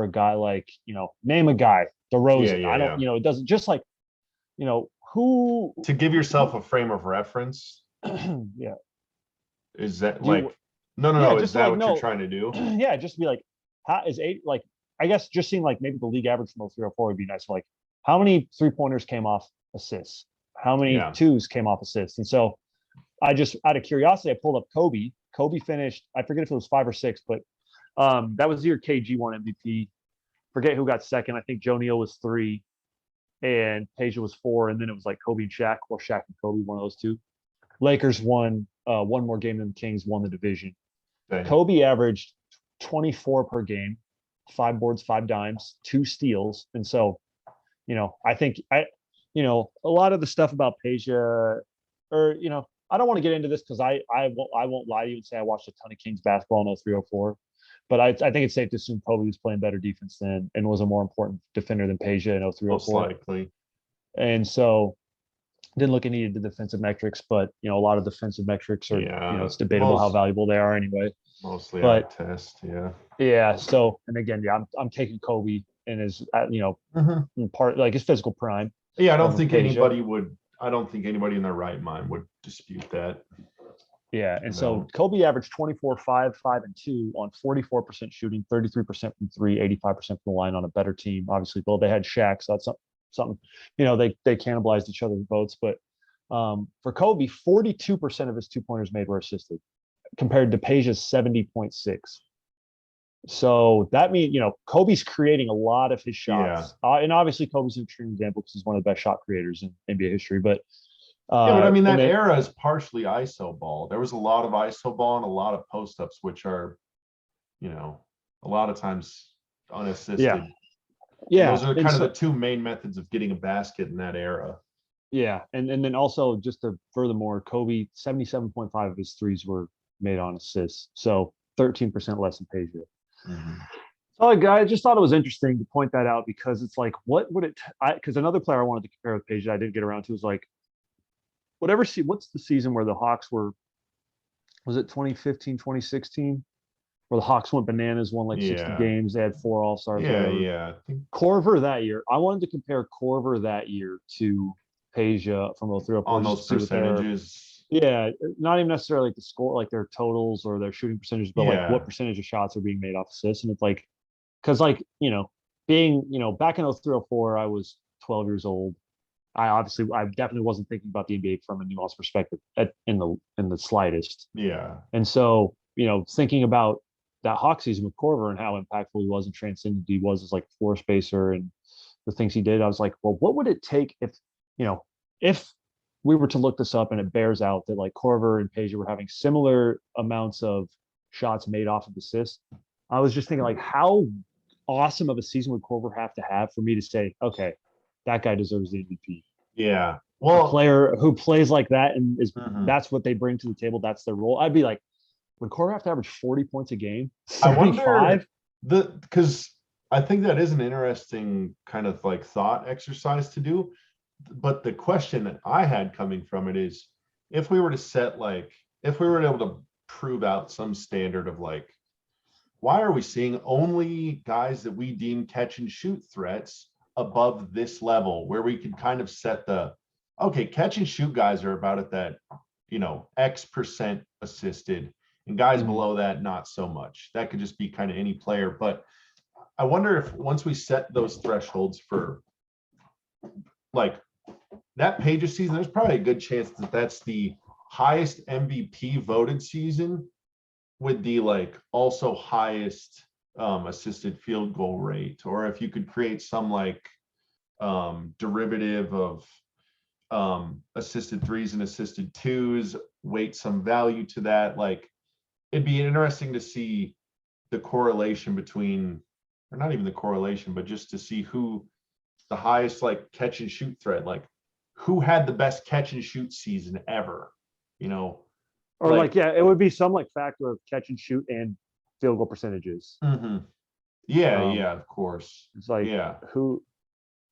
a guy like, name a guy, Yeah, DeRozan? yeah, I don't, yeah. it doesn't just like, who, To give yourself a frame of reference, yeah, is that do you, like, no, no, yeah, no. Is just that like, what you're no, trying to do? yeah, just be like, how is eight, like, I guess just seeing like maybe the league average from 0304 would be nice. Like, how many 3-pointers came off assists? How many Yeah. twos came off assists? And so I just, out of curiosity, I pulled up Kobe. Kobe finished, I forget if it was 5 or 6, but that was the year KG won MVP. Forget who got second. I think Joe Neal was 3 and Peja was 4. And then it was like Kobe and Shaq, or Shaq and Kobe, one of those two. Lakers won one more game than the Kings, won the division. Dang. Kobe averaged 24 per game, 5 boards, 5 dimes, 2 steals. And so, I think a lot of the stuff about Peja, or, I don't want to get into this because I won't lie to you and say I watched a ton of Kings basketball in 0304. But I think it's safe to assume Kobe was playing better defense than and was a more important defender than Peja in Most 0304. likely. And so didn't look at any of the defensive metrics, but a lot of defensive metrics are, Yeah. it's debatable how Most valuable they are anyway. mostly eye But test. Yeah. yeah, so and again, yeah, I'm taking Kobe in his Mhm. in part like his physical prime Yeah, over Peja. I don't think anybody in their right mind would dispute that. Yeah, and You so know, Kobe averaged 24, 5, 5, and 2 on 44% shooting, 33% from three, 85% from the line on a better team. Obviously, well, they had Shaq, so that's something, they cannibalized each other's votes. But for Kobe, 42% of his 2-pointers made were assisted, compared to Peja's 70.6. So that means, Kobe's creating a lot of his yeah. shots. And obviously, Kobe's an extreme example because he's one of the best shot creators in NBA history. But Yeah, but I mean and that then era is partially ISO ball. There was a lot of ISO ball and a lot of post ups, which are, a lot of times yeah, unassisted. And yeah, those are and kind of the so two main methods of getting a basket in that era. yeah, and then also just to furthermore, Kobe 77.5 of his threes were made on assists, so 13% less than Peja. Mhm. So I just thought it was interesting to point that out because it's like, what would it? Because another player I wanted to compare with Peja I didn't get around to was like, what's the season where the Hawks were? Was it 2015, 2016, where the Hawks went bananas, won like 60 Yeah. games, they had 4 All Stars, Yeah. whatever. Yeah. Corver that year, I wanted to compare Corver that year to Peja from 0304 On just those to see what their, percentages. yeah, not even necessarily like the score, like their totals or their shooting percentages, but like what Yeah. percentage of shots are being made off assists. And it's like, because like, being, back in 0304, I was 12 years old. I definitely wasn't thinking about the NBA from a nuanced perspective in the slightest. Yeah. And so, thinking about that Hawk season with Corver and how impactful he was and transcendent he was as like floor spacer and the things he did, I was like, well, what would it take if we were to look this up and it bears out that like Corver and Peja were having similar amounts of shots made off of assists? I was just thinking like, how awesome of a season would Corver have to have for me to say, okay, that guy deserves the MVP? Yeah. A Well, player who plays like that and mhm. that's what they bring to the table. That's their role. I'd be like, would Corver have to average 40 points a game? I wonder 35? because I think that is an interesting kind of like thought exercise to do. But the question that I had coming from it is if we were to set like, if we were able to prove out some standard of like, why are we seeing only guys that we deem catch and shoot threats above this level where we could kind of set the, okay, catch and shoot guys are about at that, X% assisted, and guys Mhm. below that, not so much. That could just be kind of any player. But I wonder if once we set those thresholds for like that Pages season, there's probably a good chance that that's the highest MVP voted season with the like also highest assisted field goal rate, or if you could create some like derivative of assisted threes and assisted twos, weight some value to that. Like it'd be interesting to see the correlation between, or not even the correlation, but just to see who the highest like catch and shoot thread, like who had the best catch and shoot season ever. you know, Or like, yeah, it would be some like factor of catch and shoot and field goal percentages. Yeah, of course. It's like Yeah. who,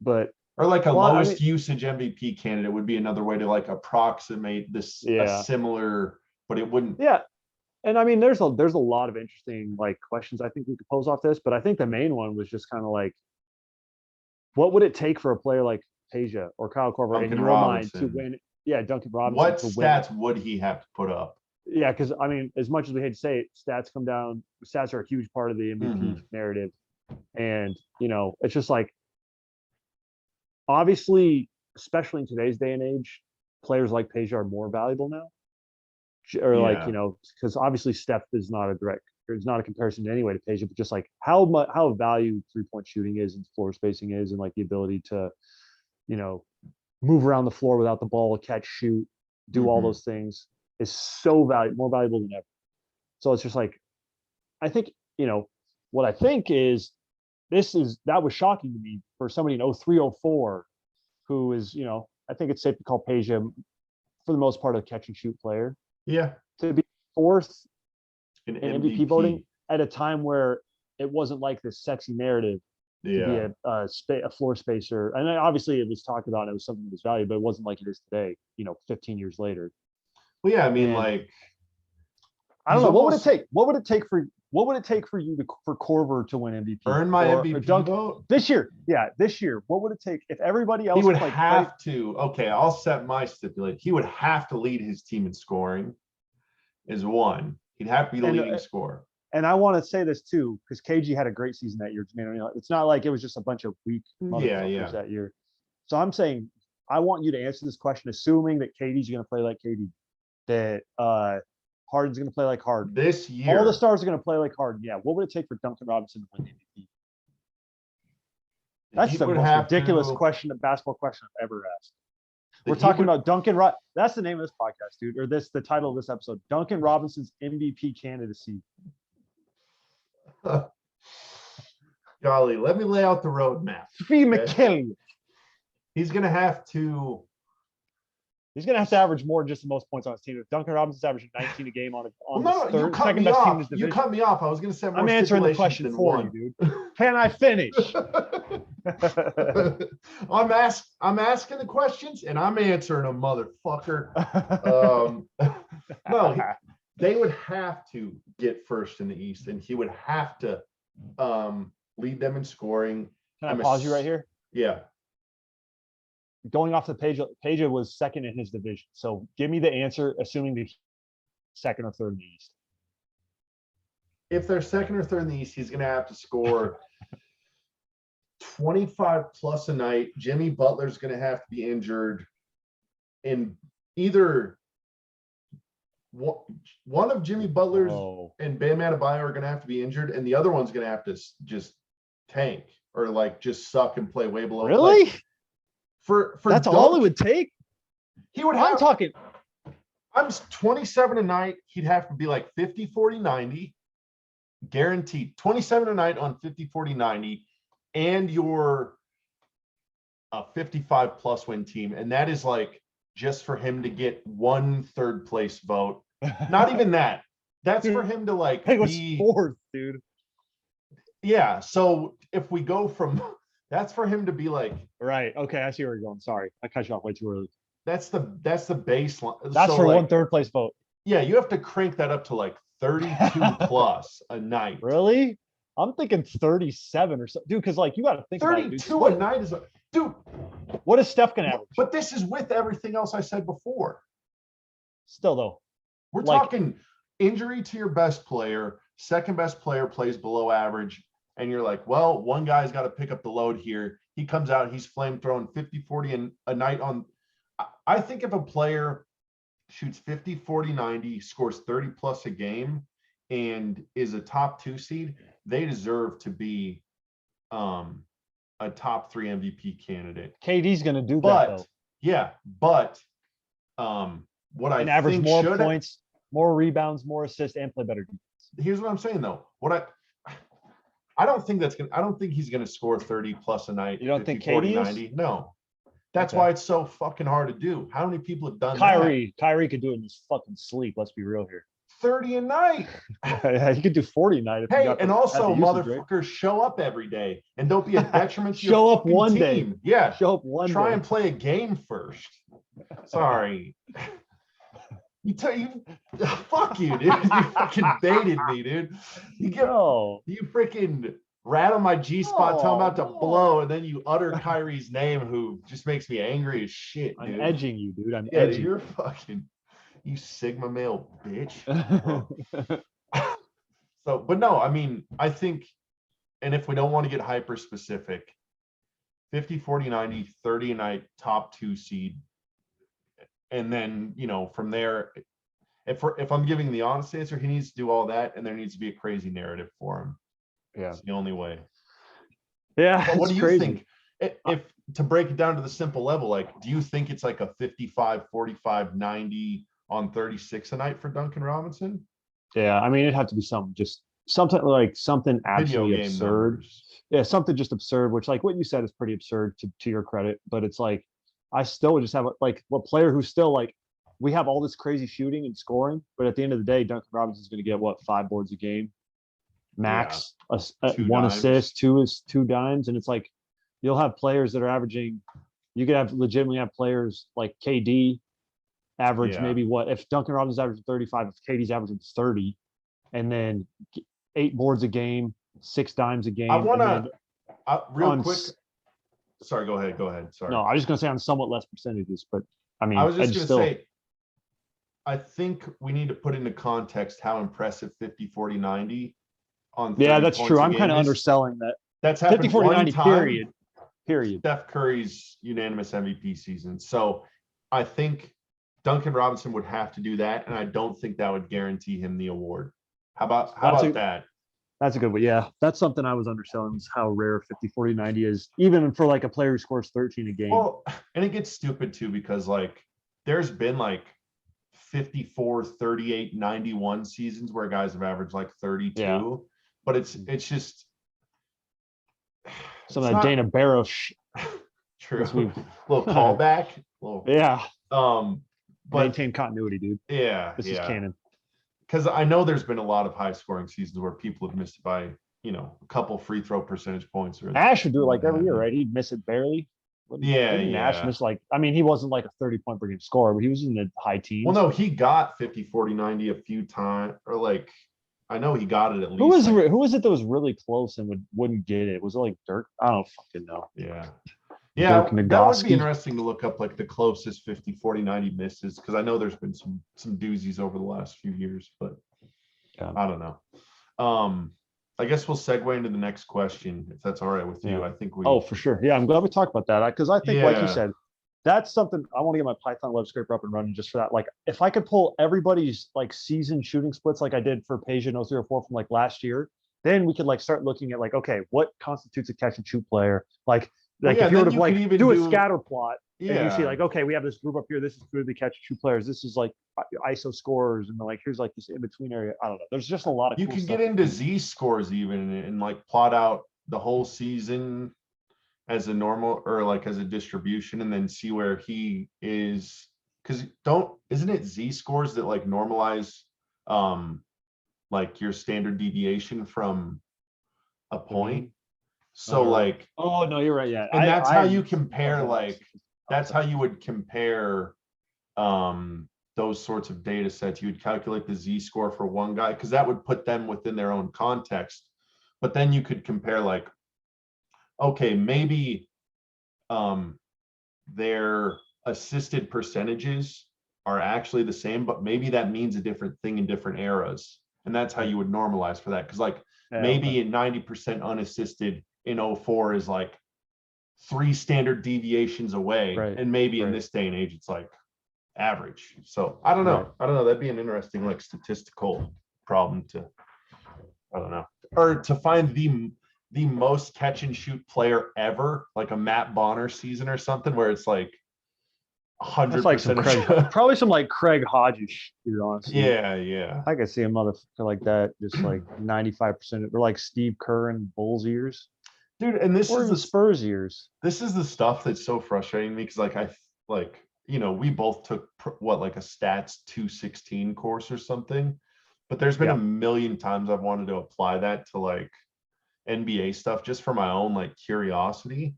but Or like a well, I lowest mean, usage MVP candidate would be another way to like approximate this a yeah, similar, but it wouldn't. yeah. And I mean, there's a lot of interesting like questions I think we could pose off this, but I think the main one was just kind of like, what would it take for a player like Peja or Kyle Korver in Duncan your mind to Robinson. win? Yeah, Duncan Robinson What to win. stats would he have to put up? Yeah, because I mean, as much as we hate to say it, stats come down. Stats are a huge part of the MVP narrative, and it's just like obviously, especially in today's day and age, players like Peja are more valuable now. Or like Yeah. because obviously Steph is not a direct, it's not a comparison in any way to Peja, but just like how valued 3-point shooting is and floor spacing is, and like the ability to move around the floor without the ball, catch, shoot, do all those things is so more valuable than ever. So it's just like, I think, what I think is that was shocking to me for somebody in 0304 who is, I think it's safe to call Peja for the most part a catch and shoot player. Yeah. To be fourth in MVP voting at a time where it wasn't like this sexy narrative to be a floor spacer. And obviously it was talked about and it was something that was valued, but it wasn't like it is today, 15 years later. Well, yeah, I mean, like, I don't know. What would it take? What would it take for you for Korver to win MVP? Earn my MVP vote this year? Yeah, this year. What would it take if everybody else? He would have to. Okay, I'll set my stipulate. He would have to lead his team in scoring. Is one. He'd have to be the leading scorer. And I want to say this too, because KG had a great season that year. It's not like it was just a bunch of weak motherfuckers that year. So I'm saying I want you to answer this question, assuming that KD's going to play like KD, that Harden's going to play like Harden. This year, all the stars are going to play like Harden. Yeah. What would it take for Duncan Robinson to win the MVP? That's the most ridiculous basketball question I've ever asked. We're talking about Duncan. That's the name of this podcast, dude, or the title of this episode: Duncan Robinson's MVP candidacy. Golly, let me lay out the roadmap. Steve McKinley. He's going to have to average more than just the most points on his team. If Duncan Robinson's averaging 19 a game on his second best team in his division. You cut me off. I was going to say more. I'm answering the question for you, dude. Can I finish? I'm asking the questions and I'm answering them, motherfucker. No, they would have to get first in the East, and he would have to lead them in scoring. Can I pause you right here? Yeah. Going off the page, Peja was second in his division. So give me the answer, assuming the second or third in the East. If they're second or third in the East, he's going to have to score 25 plus a night. Jimmy Butler's going to have to be injured. And either one of Jimmy Butler's and Bam Adebayo are going to have to be injured, and the other one's going to have to just tank or like just suck and play way below. Really? Like, for that's all it would take. He would. I'm 27 a night. He'd have to be like 50, 40, 90, guaranteed. 27 a night on 50, 40, 90, and you're a 55 plus win team, and that is like just for him to get one third place vote. Not even that. That's for him to like be fourth, dude. Yeah. So if we go from. That's for him to be like right. Okay, I see where you're going. Sorry, I cut you off way too early. That's the baseline. That's for like, one third place vote. Yeah, you have to crank that up to like 32 plus a night. Really? I'm thinking 37 or so, dude. Because like you got to think 32 about it, a night is dude. What is Steph gonna average? But this is with everything else I said before. Still though, we're talking injury to your best player. Second best player plays below average. And you're like, well, one guy's got to pick up the load here. He comes out, he's flame throwing 50, 40 a night on. I think if a player shoots 50, 40, 90, scores 30 plus a game, and is a top 2 seed, they deserve to be a top 3 MVP candidate. KD's going to do that, though. Yeah, but what I average think more points, more rebounds, more assists, and play better defense. Here's what I'm saying, though. I don't think he's going to score 30 plus a night. You don't 50, think KD 40, is? 90. No. That's Okay. why it's so fucking hard to do. How many people have done Kyrie could do it in his fucking sleep. Let's be real here. that? 30 a night. Yeah, he could do 40 a night if he Hey, got and had the also usage rate. motherfuckers show up every day and don't be a detriment to your Show up fucking one team. day. Yeah. Show up one Try day. and play a game first. Sorry. You fuck you, dude. You fucking baited me, dude. You freaking rattle my G spot, tell I'm about to blow, and then you utter Kyrie's name, who just makes me angry as shit, dude. I'm edging you, dude. I'm Yeah, edging. you're fucking, you Sigma male bitch. So, but no, I mean, I think, and if we don't want to get hyper specific, 50, 40, 90, 30 a night, top 2 seed. And then, from there, if I'm giving the honest answer, he needs to do all that, and there needs to be a crazy narrative for him. Yeah. It's the only way. Yeah. But what do you crazy. think? If to break it down to the simple level, like, do you think it's like a 55, 45, 90 on 36 a night for Duncan Robinson? Yeah. I mean, it'd have to be something something absolutely Video game absurd. numbers. Yeah. Something just absurd, which like what you said is pretty absurd to your credit, but it's like, I still would just have like a player who's still like, we have all this crazy shooting and scoring, but at the end of the day, Duncan Robinson's going to get 5 boards a game, max, one dimes. assist, two dimes, and it's like you'll have players that are averaging. You could have legitimately have players like KD average maybe if Duncan Robinson's averaging 35, if KD's averaging 30, and then 8 boards a game, 6 dimes a game. I want to real quick. Sorry, go ahead. Sorry. No, I was just going to say on somewhat less percentages, but I mean, I was just going to say, I think we need to put into context how impressive 50, 40, 90 on 30 yeah, that's points true. a I'm game kind of is. underselling that. That's happened 50, 40, one 90, time. Period. Steph Curry's unanimous MVP season. So I think Duncan Robinson would have to do that, and I don't think that would guarantee him the award. How about that? That's a good one. Yeah, that's something I was underselling, is how rare 50, 40, 90 is, even for like a player who scores 13 a game. Well, and it gets stupid too, because like there's been like 54, 38, 91 seasons where guys have averaged like 32, but it's just some of that Dana Barrow true. Little callback. But maintain continuity, dude. Yeah. This is canon. Because I know there's been a lot of high scoring seasons where people have missed by, a couple free throw percentage points. Ash would do it like every year, right? He'd miss it barely. Ash missed he wasn't like a 30-point per game scorer, but he was in the high teens. Well, no, he got 50, 40, 90 a few times, or like, I know he got it at least. Who was it that was really close and wouldn't get it? Was it like Dirk? I don't fucking know. Yeah. Yeah, that would be interesting to look up, like the closest 50, 40, 90 misses, because I know there's been some doozies over the last few years, but I don't know. I guess we'll segue into the next question, if that's all right with you. I think we. Oh, for sure. Yeah, I'm glad we talked about that, because I think, like you said, that's something I want to get my Python web scraper up and running just for that. Like, if I could pull everybody's like season shooting splits, like I did for Peja 0304 from like last year, then we could like start looking at like, okay, what constitutes a catch and shoot player? Like if you were to like do a scatter plot, and you see like, okay, we have this group up here. This is clearly catch and shoot players. This is like ISO scorers, and like here's like this in between area. I don't know. There's just a lot of. You can get into Z scores even and like plot out the whole season as a normal or like as a distribution, and then see where he is. Because isn't it Z scores that like normalize like your standard deviation from a point? So like, oh no, you're right. Yeah, and that's how you compare. Like, that's how you would compare those sorts of data sets. You would calculate the Z score for one guy, because that would put them within their own context. But then you could compare like, okay, maybe their assisted percentages are actually the same, but maybe that means a different thing in different eras. And that's how you would normalize for that. Because like maybe 90% unassisted in 04 is like 3 standard deviations away. And maybe in this day and age, it's like average. So I don't know. That'd be an interesting like statistical problem to, I don't know, or to find the most catch and shoot player ever, like a Matt Bonner season or something, where it's like 100%. Probably some like Craig Hodges, dude, honestly. Yeah. I could see a motherfucker like that, just like 95%, or like Steve Kerr in Bulls years. dude. And this Or is even Spurs years. this is the stuff that's so frustrating me because like we both took what like a stats 216 course or something, but there's been a Yeah. million times I've wanted to apply that to like NBA stuff just for my own like curiosity,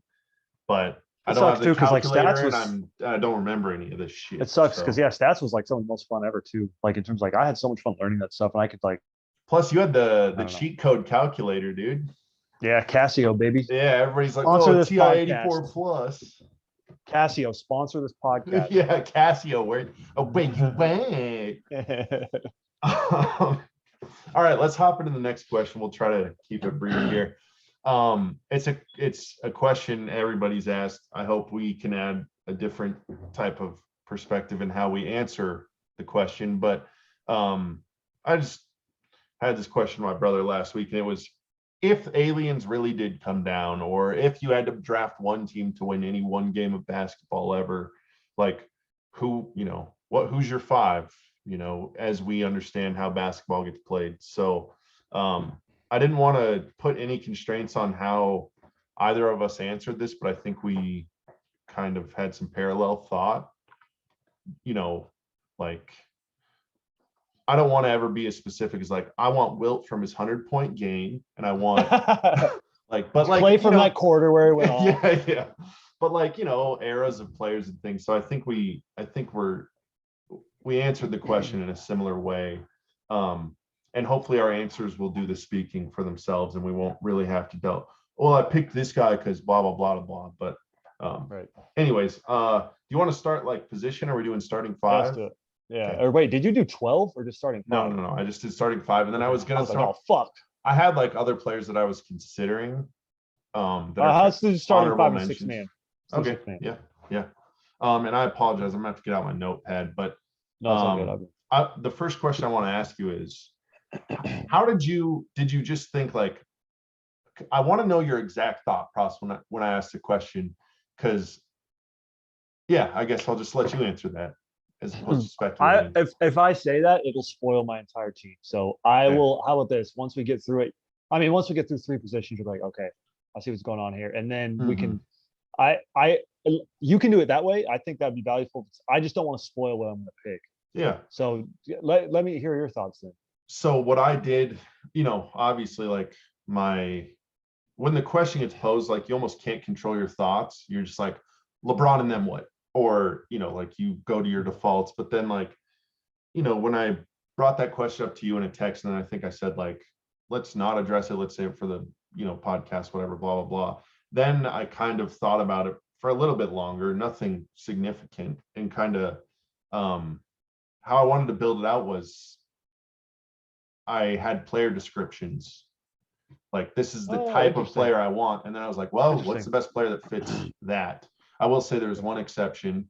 but I It don't sucks have the too because like calculator stats and was I don't remember any of this shit. it sucks because So yeah, stats was like some of the most fun ever too. Like in terms of, like I had so much fun learning that stuff, and I could like plus you had the I don't know. cheat code calculator, dude. Yeah, Casio baby. Yeah, everybody's like, Sponsor oh, this TI 84 podcast. plus. Casio, sponsor this podcast. Yeah, Casio, where you went? All right, let's hop into the next question. We'll try to keep it brief here. It's a question everybody's asked. I hope we can add a different type of perspective in how we answer the question. But I just had this question to my brother last week, and it was, if aliens really did come down, or if you had to draft one team to win any one game of basketball ever, like who's your five, as we understand how basketball gets played. So I didn't want to put any constraints on how either of us answered this, but I think we kind of had some parallel thought, like I don't want to ever be as specific as like, I want Wilt from his 100-point game, and I want play from that quarter where it went off. yeah. But like, eras of players and things. So I think we answered the question in a similar way. And hopefully our answers will do the speaking for themselves, and we won't really have to go, well, I picked this guy because blah, blah, blah, blah, blah. But Right. anyways, do you want to start like position? Or are we doing starting five? Let's do it. Yeah. Okay. Or wait, did you do 12 or just starting five? No. I just did starting five, and then I was gonna like, oh fuck. I had like other players that I was considering. Let's do starting five and 6 man. Okay. Yeah. And I apologize. I'm gonna have to get out my notepad, but No, it's all good. the first question I want to ask you is, how did you just think like, I want to know your exact thought process when I asked the question, because I guess I'll just let you answer that as opposed to speculating. If I say that, it'll spoil my entire team. So I will. How about this? Once we get through it, once we get through 3 positions, you're like, okay, I see what's going on here, and then we can. You can do it that way. I think that'd be valuable. I just don't want to spoil what I'm going to pick. Yeah. So let me hear your thoughts then. So what I did, obviously, like when the question gets posed, like you almost can't control your thoughts. You're just like, LeBron and then what? Or, like you go to your defaults. But then like, when I brought that question up to you in a text, and then I think I said like, let's not address it. Let's say it for the, podcast, whatever, blah, blah, blah. Then I kind of thought about it for a little bit longer, nothing significant, and kind of how I wanted to build it out was I had player descriptions. Like, this is the type of player I want. And then I was like, well, what's the best player that fits that? I will say there's one exception,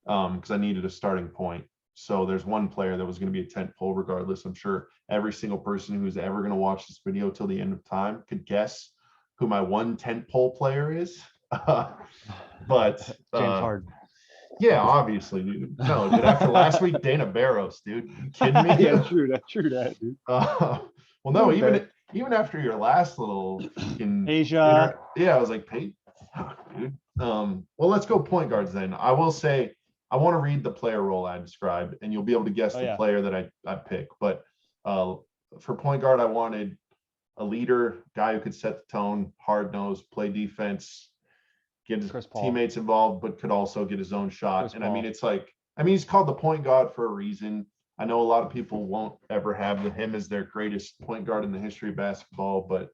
because I needed a starting point. So there's one player that was going to be a tent pole regardless. I'm sure every single person who's ever going to watch this video till the end of time could guess who my one tent pole player is. But James Harden. Yeah, obviously, dude. No, dude. After last week, Dana Barros, dude. You kidding me? Yeah, true that, dude. Well, no, even after your last little Asia. I was like, hey, dude. Well, let's go point guards then. I will say, I want to read the player role I described, and you'll be able to guess the player that I pick. But for point guard, I wanted a leader, guy who could set the tone, hard nosed, play defense, get his teammates involved, but could also get his own shot. And he's called the point guard for a reason. I know a lot of people won't ever have him as their greatest point guard in the history of basketball, but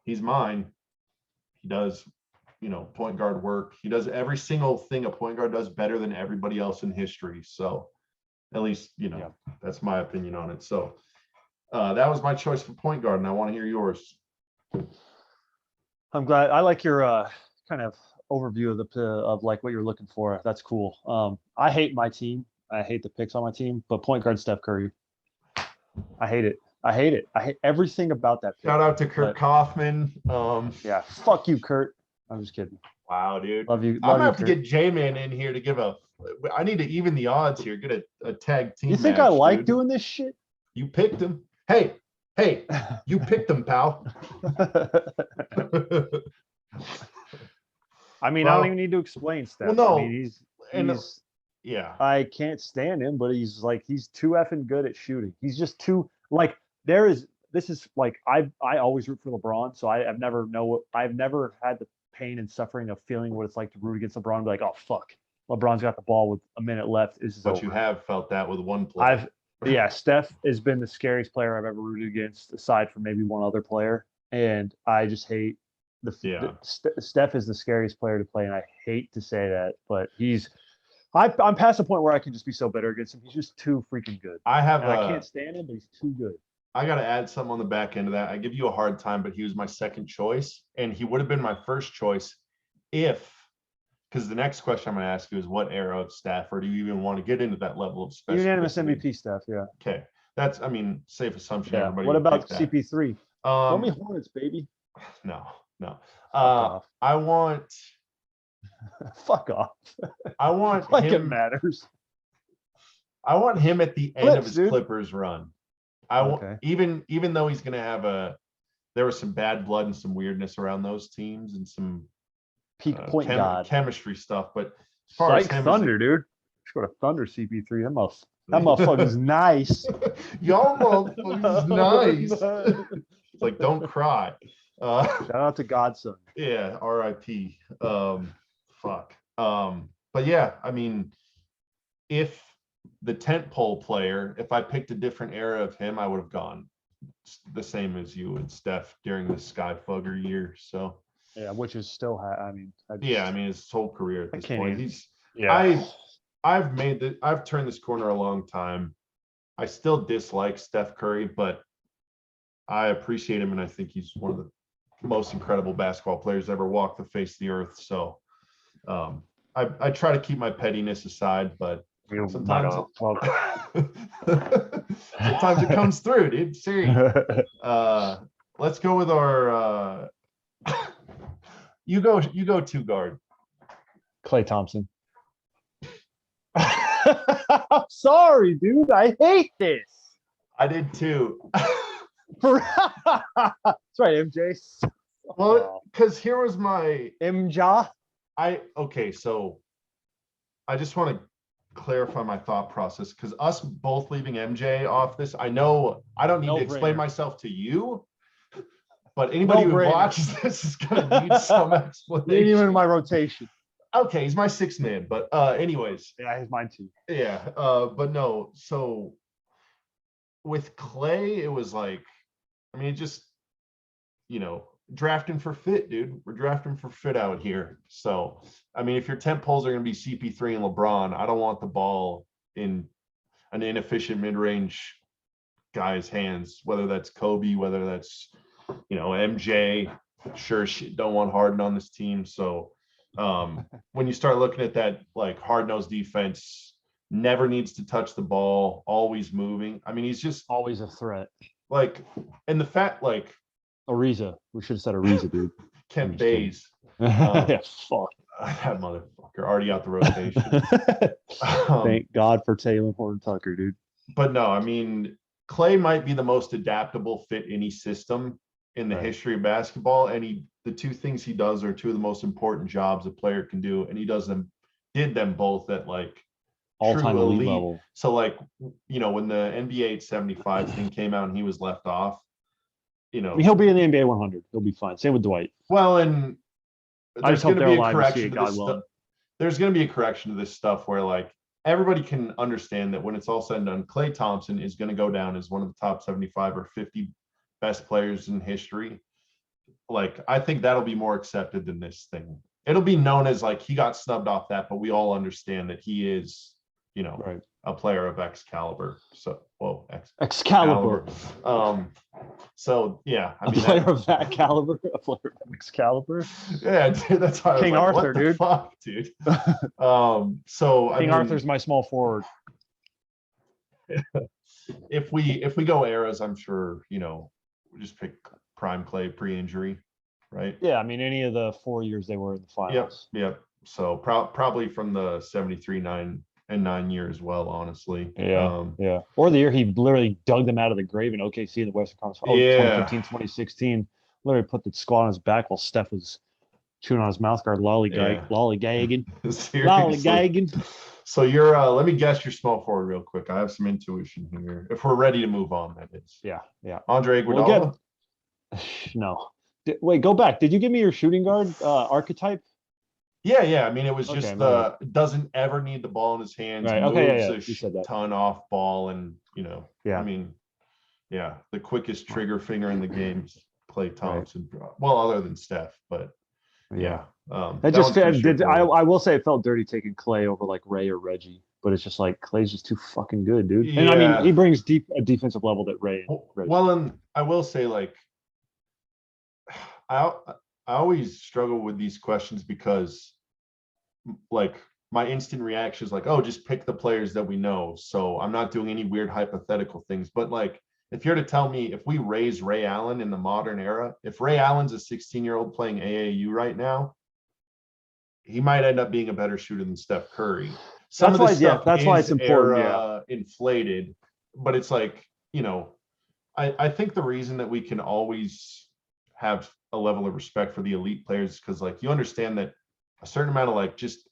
he's mine. He does, point guard work. He does every single thing a point guard does better than everybody else in history. So at least, that's my opinion on it. So that was my choice for point guard, and I want to hear yours. I'm glad. I like your kind of overview of like what you're looking for. That's cool. I hate my team. I hate the picks on my team, but point guard Steph Curry. I hate it. I hate everything about that pick. Shout out to Kurt Kaufman. Yeah, fuck you, Kurt. I'm just kidding. Wow, dude. Love you. I'm gonna have to get J-Man in here to give I need to even the odds here. Get a tag team. You think match, I like doing this shit? You picked him. Hey, you picked him, pal. I mean, I don't Well, even need to explain well, Steph. I mean, no, and he's yeah, I can't stand him, but he's too effing good at shooting. He's just too like there is this is like I always root for LeBron, so I've never had the pain and suffering of feeling what it's like to root against LeBron and be like, oh fuck, LeBron's got the ball with a minute left. This is but you over. have felt that with one play. I've yeah, Steph has been the scariest player I've ever rooted against, aside from maybe one other player, and I just hate Yeah, Steph is the scariest player to play, and I hate to say that, but I'm past the point where I can just be so bitter against him. He's just too freaking good, I have and I can't stand him, but he's too good. I got to add something on the back end of that. I give you a hard time, but he was my second choice, and he would have been my first choice if, because the next question I'm going to ask you is what era of Steph, or do you even want to get into that level of Unanimous specificity? MVP Steph, yeah. Okay, that's, I mean, safe assumption. Yeah. Everybody What would pick about that. CP3? Throw me Um, Hornets, baby. no, no. Fuck off. I want Fuck off. him. It matters. I want him at the end of his dude. Clippers run. I want Okay. even though he's going to have there was some bad blood and some weirdness around those teams and some Peak point guard. chemistry stuff. But as far as him, Thunder, dude. Scored a Thunder CP3. That motherfucker's nice. Y'all motherfuckers nice. It's like, don't cry. Shout out to Godson. Yeah, R.I.P. Fuck. But yeah, I mean, if the tentpole player, if I picked a different era of him, I would have gone the same as you and Steph during the Sky Fugger year. So yeah, which is still, I mean, his whole career at this point. I've turned this corner a long time. I still dislike Steph Curry, but I appreciate him, and I think he's one of the most incredible basketball players ever walked the face of the earth. So I try to keep my pettiness aside, but sometimes sometimes it comes through, dude. Seriously. Let's go with our you go two guard. Klay Thompson. I'm sorry, dude. I hate this. I did too. That's right, MJ. Well, because here was my MJ. So I just want to clarify my thought process, because us both leaving MJ off this, I know I don't need to explain myself to you, but anybody who watches this is going to need some explanation. Ain't even in my rotation. Okay, he's my sixth man, but anyways. Yeah, he's mine too. Yeah, but no, so with Klay, it was like, I mean, just, drafting for fit, dude. We're drafting for fit out here. So, I mean, if your tent poles are going to be CP3 and LeBron, I don't want the ball in an inefficient mid-range guy's hands, whether that's Kobe, whether that's, MJ. Sure, don't want Harden on this team. So, when you start looking at that, like, hard-nosed defense, never needs to touch the ball, always moving. I mean, he's just always a threat. Like, and the fact, like, Ariza. We should have said Ariza, dude. Kent Bays. Yeah, fuck. That motherfucker already out the rotation. Thank God for Taylor Horton Tucker, dude. But no, I mean, Klay might be the most adaptable fit any system in the history of basketball. And the two things he does are two of the most important jobs a player can do. And he did them both at, like, all-time elite level. So, like, when the NBA 75 thing came out and he was left off, he'll be in the NBA 100. He'll be fine. Same with Dwight. Well, and there's going to be a correction to this stuff. There's going to be a correction to this stuff where, like, everybody can understand that when it's all said and done, Klay Thompson is going to go down as one of the top 75 or 50 best players in history. Like, I think that'll be more accepted than this thing. It'll be known as, like, he got snubbed off that, but we all understand that he is, a player of Excalibur. So, Excalibur. So yeah, I mean, a player of that caliber, a player of Excalibur. Yeah, dude, that's how King Arthur, what the dude. Fuck, dude. So King Arthur's my small forward. If we go eras, I'm sure we just pick prime Klay pre-injury, right? Yeah, I mean, any of the 4 years they were in the finals. Yep. So probably from the 73, 9 year as well, honestly. Yeah. Or the year he literally dug them out of the grave in OKC in the Western Conference. 2015, 2016. Literally put the squad on his back while Steph was chewing on his mouth guard, Yeah. lollygagging, Seriously. lollygagging. So you're let me guess your small forward real quick. I have some intuition here. If we're ready to move on, that is. Yeah, yeah. Andre We'll Iguodala? No. Wait, go back. Did you give me your shooting guard archetype? Yeah. I mean, it was Okay, just my bad. doesn't ever need the ball in his hands, Right. Okay. moves Yeah. a You said that. ton off ball, and I Yeah. mean, yeah, the quickest trigger finger in the game is Klay Right. Thompson. Well, other than Steph, but yeah. It That just one's pretty did. straightforward. I will say it felt dirty taking Clay over like Ray or Reggie, but it's just like Clay's just too fucking good, dude. And I mean, Yeah. he brings a defensive level that Ray and Reggie. Well, and I will say, like, I always struggle with these questions because, like, my instant reaction is like, oh, just pick the players that we know. So I'm not doing any weird hypothetical things. But like, if you're to tell me if we raise Ray Allen in the modern era, if Ray Allen's a 16-year-old playing AAU right now, he might end up being a better shooter than Steph Curry. Some of this stuff that's why it's important. era inflated, but it's like, I think the reason that we can always have a level of respect for the elite players because, like, you understand that a certain amount of like just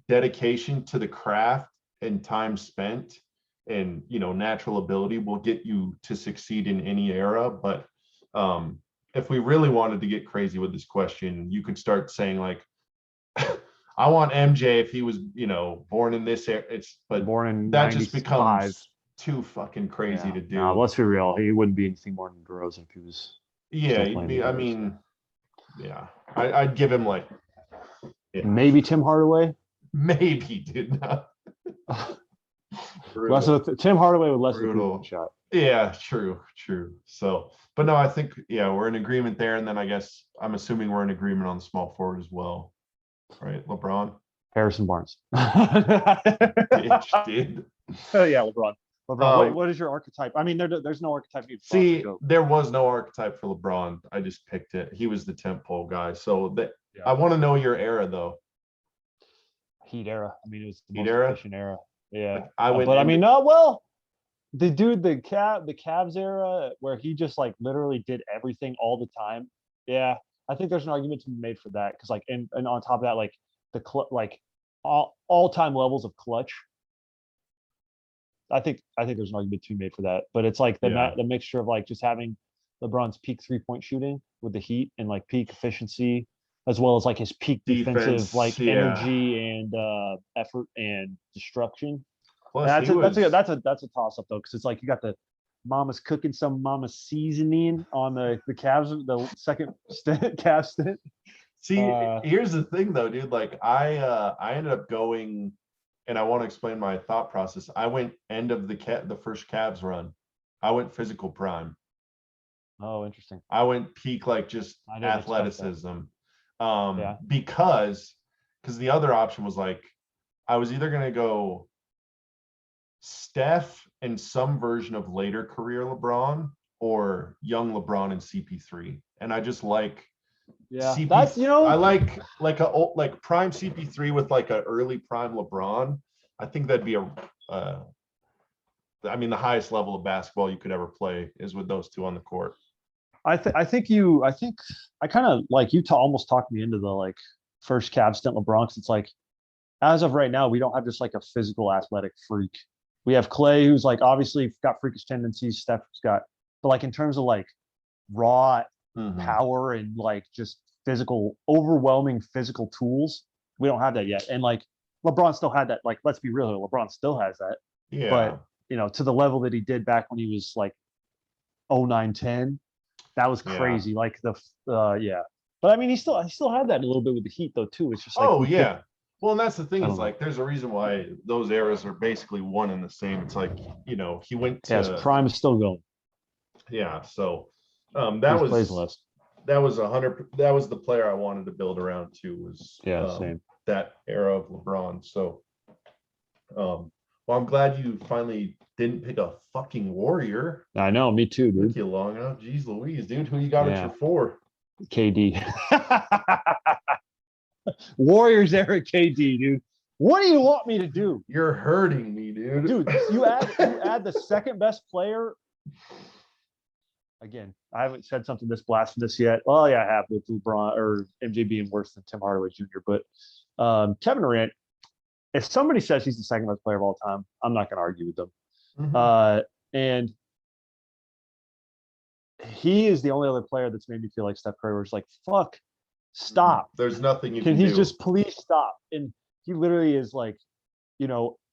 dedication to the craft and time spent and natural ability will get you to succeed in any era. But if we really wanted to get crazy with this question, you could start saying like, I want MJ if he was born in this era. Born in that 95. just becomes too fucking crazy to do. No, let's be real. He wouldn't be anything more than DeRozan if he was. Yeah, I'd give him like maybe Tim Hardaway. Maybe, dude. Not. Tim Hardaway with less than Brutal. shot. Yeah, true. So, but no, I think we're in agreement there, and then I guess I'm assuming we're in agreement on the small forward as well, right? LeBron, Harrison Barnes. Bitch, dude. Yeah, LeBron. What is your archetype? I mean, there's no archetype. See, there was no archetype for LeBron. I just picked it. He was the tentpole guy. So I want to know your era though. Heat era. I mean, it was the Heat most era? efficient era. Yeah, the dude, the Cavs era where he just like literally did everything all the time. Yeah, I think there's an argument to be made for that because like, and on top of that, like like all time levels of clutch. I think there's an argument to be made for that, but it's like the mixture of like just having LeBron's peak 3-point shooting with the Heat and like peak efficiency, as well as like his peak defensive like energy and effort and destruction. Plus, that's a toss up though, because it's like you got the mama's cooking some mama's seasoning on the Cavs, the second Cavs stint. See, here's the thing though, dude. Like I ended up going. And I want to explain my thought process. I went end of the first Cavs run. I went physical prime. Oh, interesting. I went peak like just athleticism. Because the other option was like I was either going to go Steph and some version of later career LeBron or young LeBron and CP3. And I just like that's I like prime CP3 with like an early prime LeBron. I think that'd be the highest level of basketball you could ever play is with those two on the court. I think I kind of like you almost talked me into the like first Cavs stint LeBron, because it's like as of right now we don't have just like a physical athletic freak. We have Clay, who's like obviously got freakish tendencies. Steph's got, but like in terms of like raw power and like just overwhelming physical tools, we don't have that yet. And like LeBron still had that. Like, let's be real here, LeBron still has that. Yeah. But to the level that he did back when he was like 09-10, that was crazy. Yeah. Like but I mean, he still had that a little bit with the Heat though too. It's just like well, and that's the thing is like there's a reason why those eras are basically one and the same. It's like he went to his prime is still going. Yeah, so that was the player I wanted to build around too, was same. That era of LeBron. So well, I'm glad you finally didn't pick a fucking Warrior. I know, me too, dude. Took you long enough. Jeez Louise, dude. Who you got at your 4? KD. Warriors era KD, dude. What do you want me to do? You're hurting me, dude. Dude, you add the second best player again, I haven't said something this blasphemous yet. Well, yeah, I have with LeBron or MJ being worse than Tim Hardaway Jr. But Kevin Durant, if somebody says he's the second best player of all time, I'm not going to argue with them. And he is the only other player that's made me feel like Steph Curry, where it's like, fuck, stop. There's nothing you Can can he do. just please stop? And he literally is like,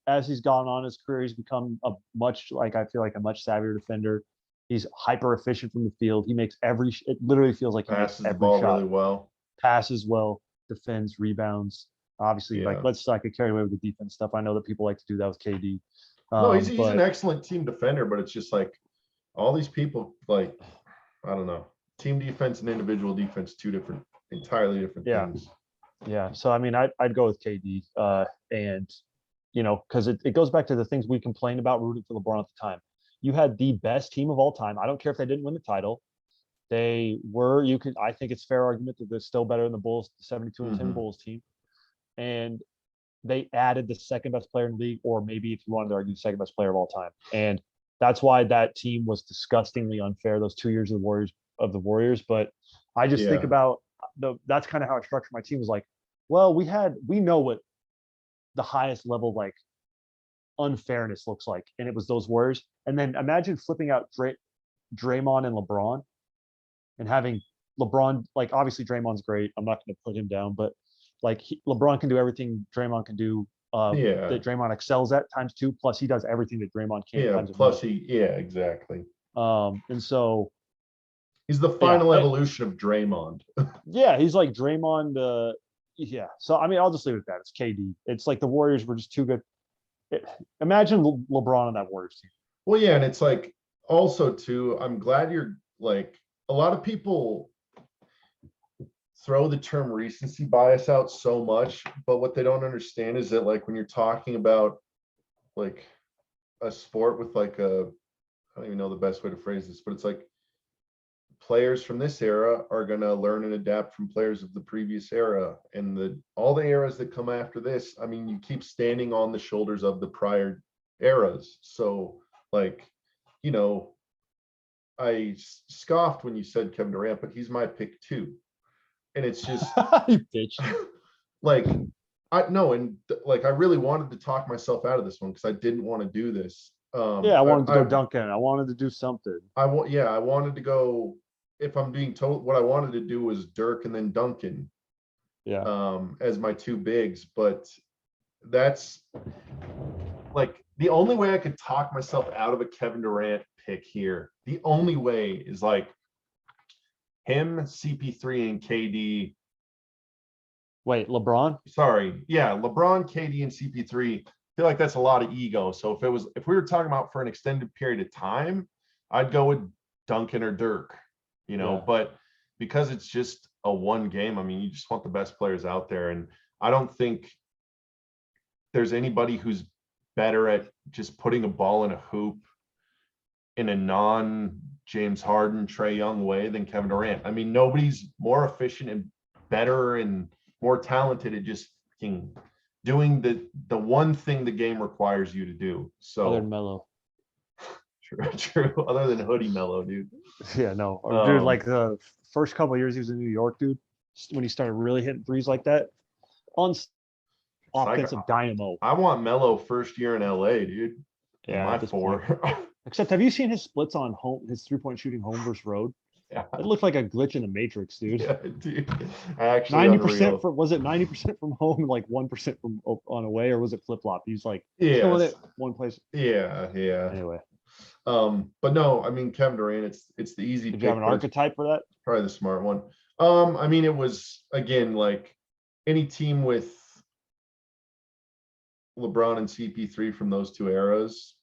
as he's gone on his career, he's become I feel like a much savvier defender. He's hyper efficient from the field. He makes it literally feels like he Passes makes every the ball shot. really well. Passes well, defends, rebounds. Obviously, Yeah. let's not get carried away with the defense stuff. I know that people like to do that with KD. No, he's an excellent team defender, but it's just like all these people, like, I don't know, team defense and individual defense, entirely different things. Yeah. So I mean, I'd go with KD, and because it goes back to the things we complained about rooting for LeBron at the time. You had the best team of all time. I don't care if they didn't win the title. They were. I think it's fair argument that they're still better than the Bulls, the 72 and 10 Bulls team, and they added the second best player in the league, or maybe if you wanted to argue, the second best player of all time. And that's why that team was disgustingly unfair those 2 years of the Warriors. But I just think about that's kind of how I structured my team. Was like, well, we know what the highest level like unfairness looks like, and it was those Warriors. And then imagine flipping out Draymond and LeBron, and having LeBron, like, obviously Draymond's great. I'm not going to put him down, but like LeBron can do everything Draymond can do. That Draymond excels at times 2. Plus, he does everything that Draymond can't. Yeah. Plus, exactly. And so he's the final evolution of Draymond. Yeah, he's like Draymond. Yeah. So I mean, I'll just leave it at that. It's KD. It's like the Warriors were just too good. Imagine LeBron on that Warriors team. Well, yeah, and it's like also too. I'm glad you're like, a lot of people throw the term recency bias out so much, but what they don't understand is that, like, when you're talking about like a sport with like I don't even know the best way to phrase this, but it's like players from this era are going to learn and adapt from players of the previous era, and all the eras that come after this. I mean, you keep standing on the shoulders of the prior eras. So like, I scoffed when you said Kevin Durant, but he's my pick too. And it's just you bitch. Like, I really wanted to talk myself out of this one because I didn't want to do this. I wanted to go Duncan. I wanted to do something. I wanted to go, if I'm being told, what I wanted to do was Dirk and then Duncan. As my 2 bigs, but that's like the only way I could talk myself out of a Kevin Durant pick here. The only way is like him, CP3, and KD. Wait, LeBron? Sorry. Yeah, LeBron, KD, and CP3. I feel like that's a lot of ego. So if we were talking about for an extended period of time, I'd go with Duncan or Dirk, but because it's just a one game, I mean, you just want the best players out there. And I don't think there's anybody who's better at just putting a ball in a hoop in a non-James Harden, Trae Young way than Kevin Durant. I mean, nobody's more efficient and better and more talented at just doing the one thing the game requires you to do. So other than Melo. True. Other than Hoodie Melo, dude. Yeah, no. Dude, like the first couple of years he was in New York, dude, when he started really hitting threes like that, on offensive dynamo. I want Melo first year in LA, dude. Yeah, my 4. Except, have you seen his splits on home, his 3-point shooting home versus road? Yeah. It looked like a glitch in the Matrix, dude. Yeah, dude. Actually, 90% was it 90% from home and like 1% from on away, or was it flip flop? He's like killing it one place. Yeah. Anyway. But no, I mean, Kevin Durant, it's the easy Did pick. You have an archetype for that? Probably the smart one. I mean, it was, again, like any team with LeBron and CP3 from those 2 eras.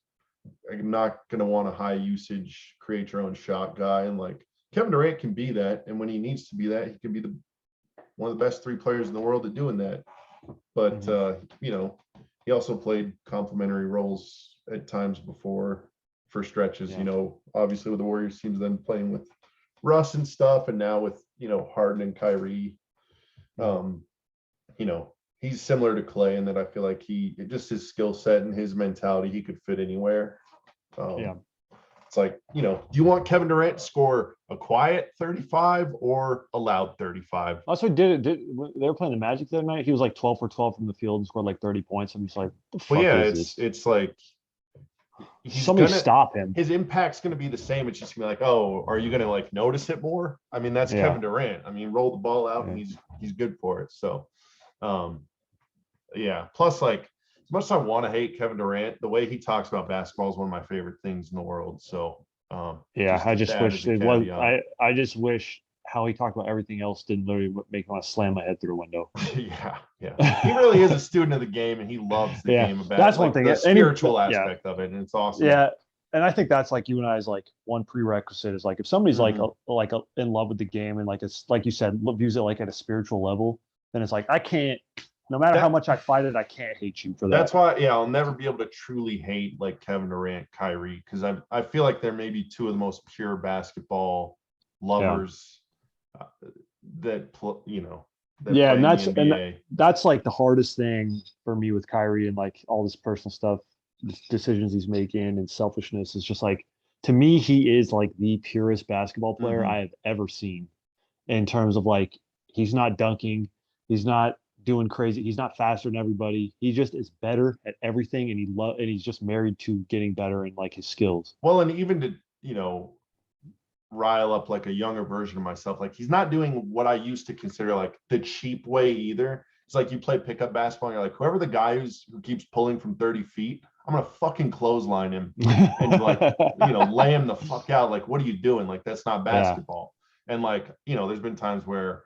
I'm not going to want a high usage, create your own shot guy. And like Kevin Durant can be that. And when he needs to be that, he can be one of the best 3 players in the world at doing that. But, he also played complementary roles at times before for stretches, obviously with the Warriors teams, then playing with Russ and stuff. And now with, Harden and Kyrie, he's similar to Clay in that I feel like just his skill set and his mentality, he could fit anywhere. It's like, do you want Kevin Durant to score a quiet 35 or a loud 35? Also, they were playing the Magic the other night? He was like 12 for 12 from the field and scored like 30 points. I'm just like, the Well, fuck yeah, is this? it's like Somebody stop him. his impact's gonna be the same. It's just gonna be like, oh, are you gonna like notice it more? I mean, that's Yeah. Kevin Durant. I mean, roll the ball out and Yeah. he's good for it. So yeah. Plus, like, as much as I want to hate Kevin Durant, the way he talks about basketball is one of my favorite things in the world. So Yeah, I just wish it was. caveat. I just wish how he talked about everything else didn't literally make me want to slam my head through a window. Yeah. He really is a student of the game, and he loves the Yeah, game about that's like one thing. the spiritual Yeah, aspect of it, and it's awesome. yeah, and I think that's like you and I's like one prerequisite is like if somebody's in love with the game and like it's like you said views it like at a spiritual level, then it's like I can't. No matter how much I fight it, I can't hate you for that. That's why, yeah, I'll never be able to truly hate like Kevin Durant, Kyrie, because I feel like they're maybe two of the most pure basketball lovers that Yeah, play and in the NBA. that's like the hardest thing for me with Kyrie and like all this personal stuff, decisions he's making and selfishness is just like to me he is like the purest basketball player I have ever seen in terms of like he's not dunking, he's not doing crazy, he's not faster than everybody. He just is better at everything and he's just married to getting better in like his skills. Well, and even to, rile up like a younger version of myself, like he's not doing what I used to consider like the cheap way either. It's like you play pickup basketball and you're like, whoever the guy who keeps pulling from 30 feet, I'm gonna fucking clothesline him and like lay him the fuck out. Like, what are you doing? Like, that's not basketball. Yeah. And like, there's been times where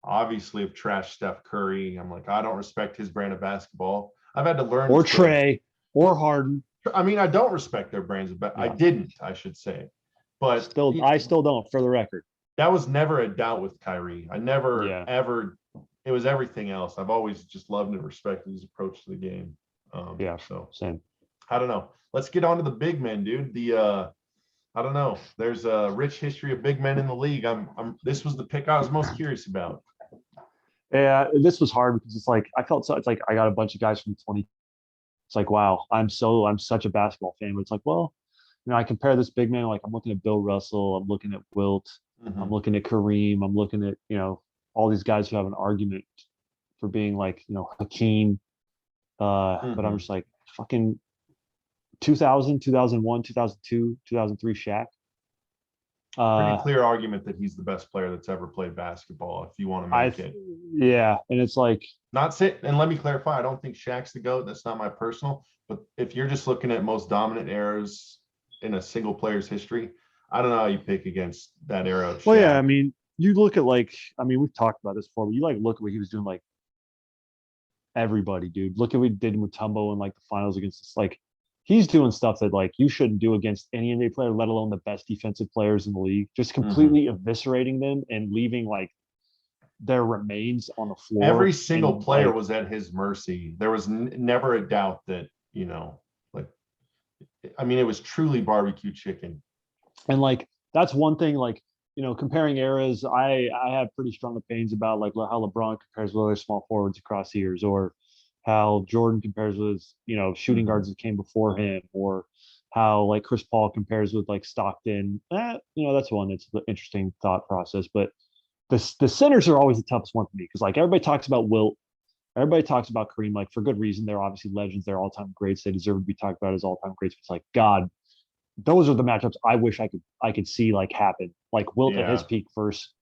obviously I've trashed Steph Curry. I'm like, I don't respect his brand of basketball. I've had to learn. Or Trey or Harden. I mean, I don't respect their brands, but I didn't, I should say. But I still don't, for the record. That was never a doubt with Kyrie. I never ever. It was everything else. I've always just loved and respected his approach to the game. So same. I don't know. Let's get on to the big men, dude. I don't know. There's a rich history of big men in the league. This was the pick I was most curious about. Yeah, this was hard because it's like I felt so. It's like I got a bunch of guys from 20. It's like wow, I'm such a basketball fan. But it's like well. I compare this big man, like I'm looking at Bill Russell, I'm looking at Wilt, I'm looking at Kareem, I'm looking at, all these guys who have an argument for being like, Hakeem. But I'm just like fucking 2000, 2001, 2002, 2003 Shaq. Pretty clear argument that he's the best player that's ever played basketball, if you want to make it. Yeah. And it's like. And let me clarify, I don't think Shaq's the GOAT. That's not my personal. But if you're just looking at most dominant eras in a single player's history, I don't know how you pick against that era of Shaq. Well, yeah, I mean, you look at we've talked about this before, but you look at what he was doing, like everybody, dude. Look at what he did with Mutombo in like the finals against us. Like he's doing stuff that like you shouldn't do against any NBA player, let alone the best defensive players in the league. Just completely eviscerating them and leaving like their remains on the floor. Every single player was at his mercy. There was never a doubt that, I mean, it was truly barbecue chicken. And like, that's one thing, like, comparing eras, I have pretty strong opinions about like how LeBron compares with other small forwards across the years, or how Jordan compares with, shooting guards that came before him, or how like Chris Paul compares with like Stockton. That's one that's the interesting thought process. But the centers are always the toughest one for me because like everybody talks about Wilt. Everybody talks about Kareem, like for good reason. They're obviously legends. They're all-time greats. They deserve to be talked about as all-time greats. But it's like, God, those are the matchups I wish I could see like happen. Like Wilt at his peak versus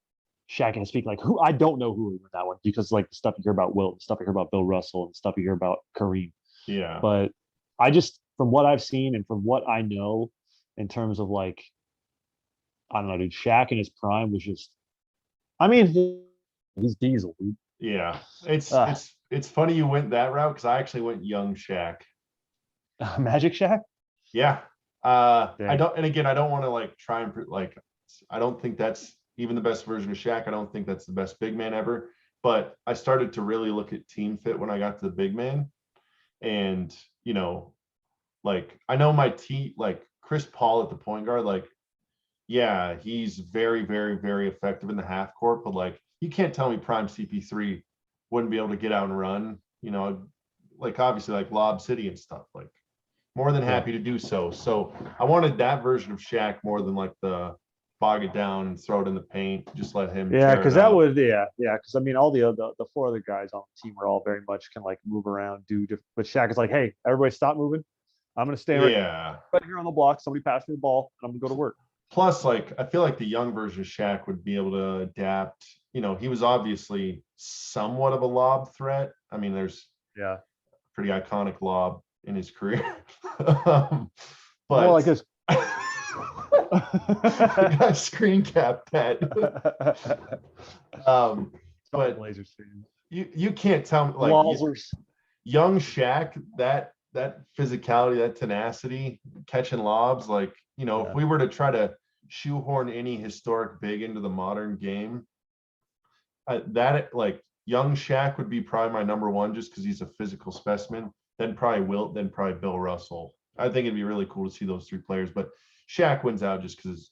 Shaq at his peak. Like who I don't know who would win that one because like the stuff you hear about Wilt, the stuff you hear about Bill Russell, and the stuff you hear about Kareem. Yeah. But I just from what I've seen and from what I know in terms of like, I don't know, dude, Shaq in his prime was just, I mean, he's Diesel, dude. Yeah, it's funny you went that route because I actually went young Shaq. Magic Shaq? Yeah. I don't want to like try and like, I don't think that's even the best version of Shaq. I don't think that's the best big man ever. But I started to really look at team fit when I got to the big man. And, like I know my team, like Chris Paul at the point guard, like, yeah, he's very, very, very effective in the half court, but like, you can't tell me prime CP3 wouldn't be able to get out and run, like obviously like Lob City and stuff. Like more than happy to do so. So I wanted that version of Shaq more than like the bog it down and throw it in the paint. Just let him. Yeah, tear because it that up. would, because I mean, all the four other guys on the team are all very much can like move around, but Shaq is like, hey, everybody stop moving. I'm gonna stay Yeah. right here on the block. Somebody pass me the ball, and I'm gonna go to work. Plus, like I feel like the young version of Shaq would be able to adapt. He was obviously somewhat of a lob threat. I mean, there's Yeah, a pretty iconic lob in his career. more But like this. I got screen cap that. But Blazers fan. you can't tell me like Wallsers. young Shaq, that physicality, that tenacity, catching lobs, like if we were to try to shoehorn any historic big into the modern game, that like young Shaq would be probably my number one, just because he's a physical specimen. Then probably Wilt, then probably Bill Russell. I think it'd be really cool to see those three players, but Shaq wins out just because.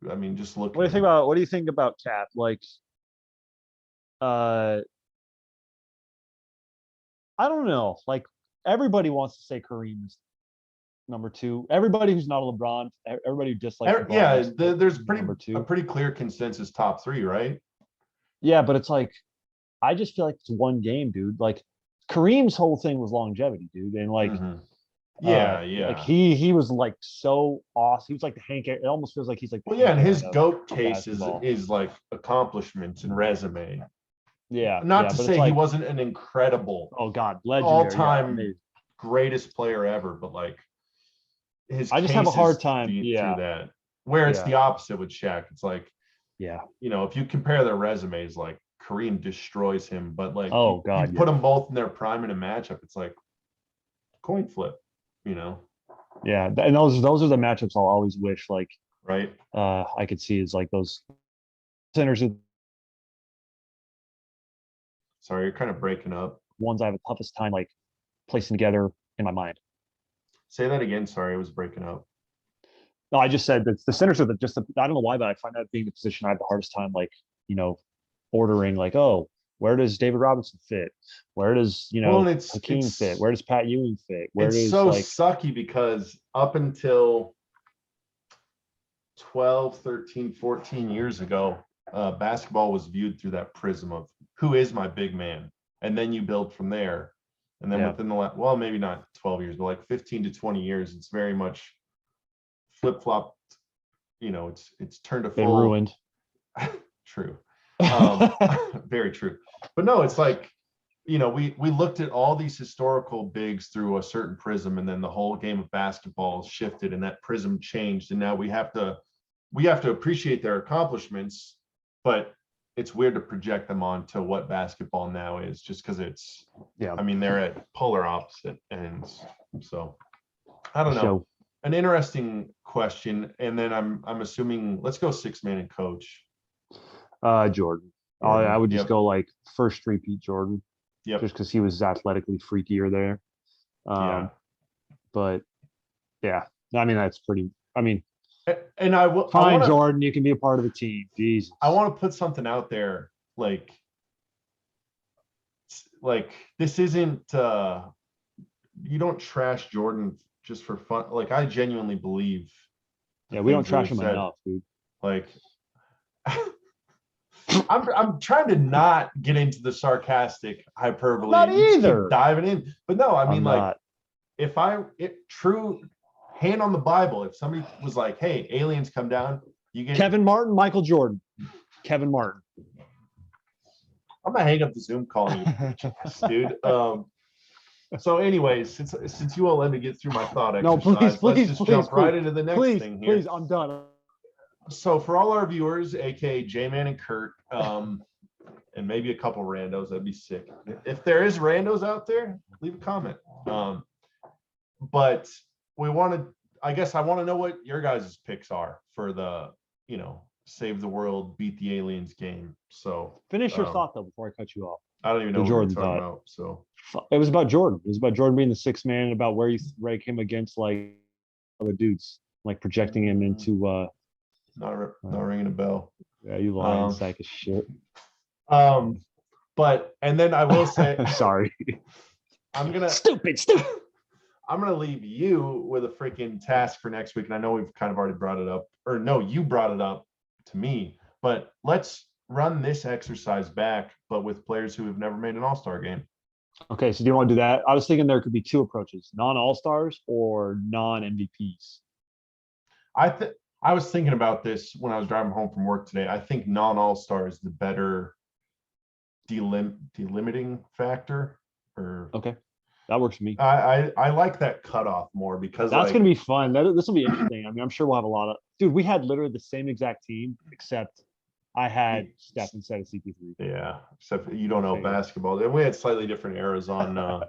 I mean, just look. What do you think about Cap? Like, I don't know. Like, everybody wants to say Kareem's number two. Everybody who's not a LeBron, everybody who dislikes LeBron. Yeah, there's a pretty clear consensus top three, right? Yeah, but it's like, I just feel like it's one game, dude. Like, Kareem's whole thing was longevity, dude, and like. Yeah. Like he was like so awesome. He was like the Hank. It almost feels like he's like. Well, yeah, and his GOAT case is like accomplishments and resume. Yeah. Not to say he wasn't an incredible. Oh God, legendary, all-time greatest player ever, but like his. I just have a hard time. Through that. Where it's the opposite with Shaq. It's like, if you compare their resumes, like Kareem destroys him, but like, you put them both in their prime in a matchup, it's like coin flip. Yeah, and those are the matchups I'll always wish like I could see is like those centers. Sorry, you're kind of breaking up. Ones I have the toughest time like placing together in my mind. Say that again. Sorry, it was breaking up. No, I just said that the centers are I don't know why, but I find that being the position I have the hardest time like ordering like, oh, where does David Robinson fit? Where does Hakeem fit? Where does Pat Ewing fit? It's so sucky because up until 12, 13, 14 years ago, basketball was viewed through that prism of who is my big man, and then you build from there. And then within the maybe not 12 years, but like 15 to 20 years, it's very much flip flopped. It's turned a full. Been ruined. True. Very true. But no, it's like, we looked at all these historical bigs through a certain prism, and then the whole game of basketball shifted and that prism changed. And now we have to appreciate their accomplishments, but it's weird to project them onto what basketball now is, just because it's, I mean, they're at polar opposite ends. So I don't know. An interesting question. And then I'm assuming, let's go 6-man and coach. Jordan. I would just go like first repeat Jordan. Yeah. Just because he was athletically freakier there. But yeah, I mean, that's pretty. I mean, and I will fine, Jordan. You can be a part of the team. Jesus. I want to put something out there, like this isn't. You don't trash Jordan just for fun. Like, I genuinely believe. Yeah, we don't trash him enough, dude. Like. I'm trying to not get into the sarcastic hyperbole. Not either. Diving in, but no, I mean, like, if true hand on the Bible, if somebody was like, "Hey, aliens come down," you get Kevin Martin, Michael Jordan, Kevin Martin. I'm gonna hang up the Zoom call, dude. So, anyways, since you all let me get through my thought exercise, let's just jump right into the next thing here. Please, I'm done. So for all our viewers, aka J-Man and Kurt, and maybe a couple randos, that'd be sick. If there is randos out there, leave a comment. But I want to know what your guys' picks are for the, save the world, beat the aliens game. So finish your thought though before I cut you off. I don't even know what you're talking about. So it was about Jordan. It was about Jordan being the 6th man, and about where he ranked him against like other dudes, like projecting him into not ringing a bell. Yeah, you lying sack of shit. But and then I will say sorry. I'm gonna stupid. I'm going to leave you with a freaking task for next week. And I know we've kind of already brought it up, or no, you brought it up to me, but let's run this exercise back, but with players who have never made an all-star game. Okay, so do you want to do that? I was thinking there could be two approaches: non-all-stars or non-MVPs. I was thinking about this when I was driving home from work today. I think non-all-star is the better delimiting factor. Or Okay, that works for me. I like that cutoff more because That's gonna be fun. This will be interesting. I mean, I'm sure we'll have a lot of dude. We had literally the same exact team, except I had Steph instead of CP3. Yeah, except you don't know basketball. And we had slightly different eras on. I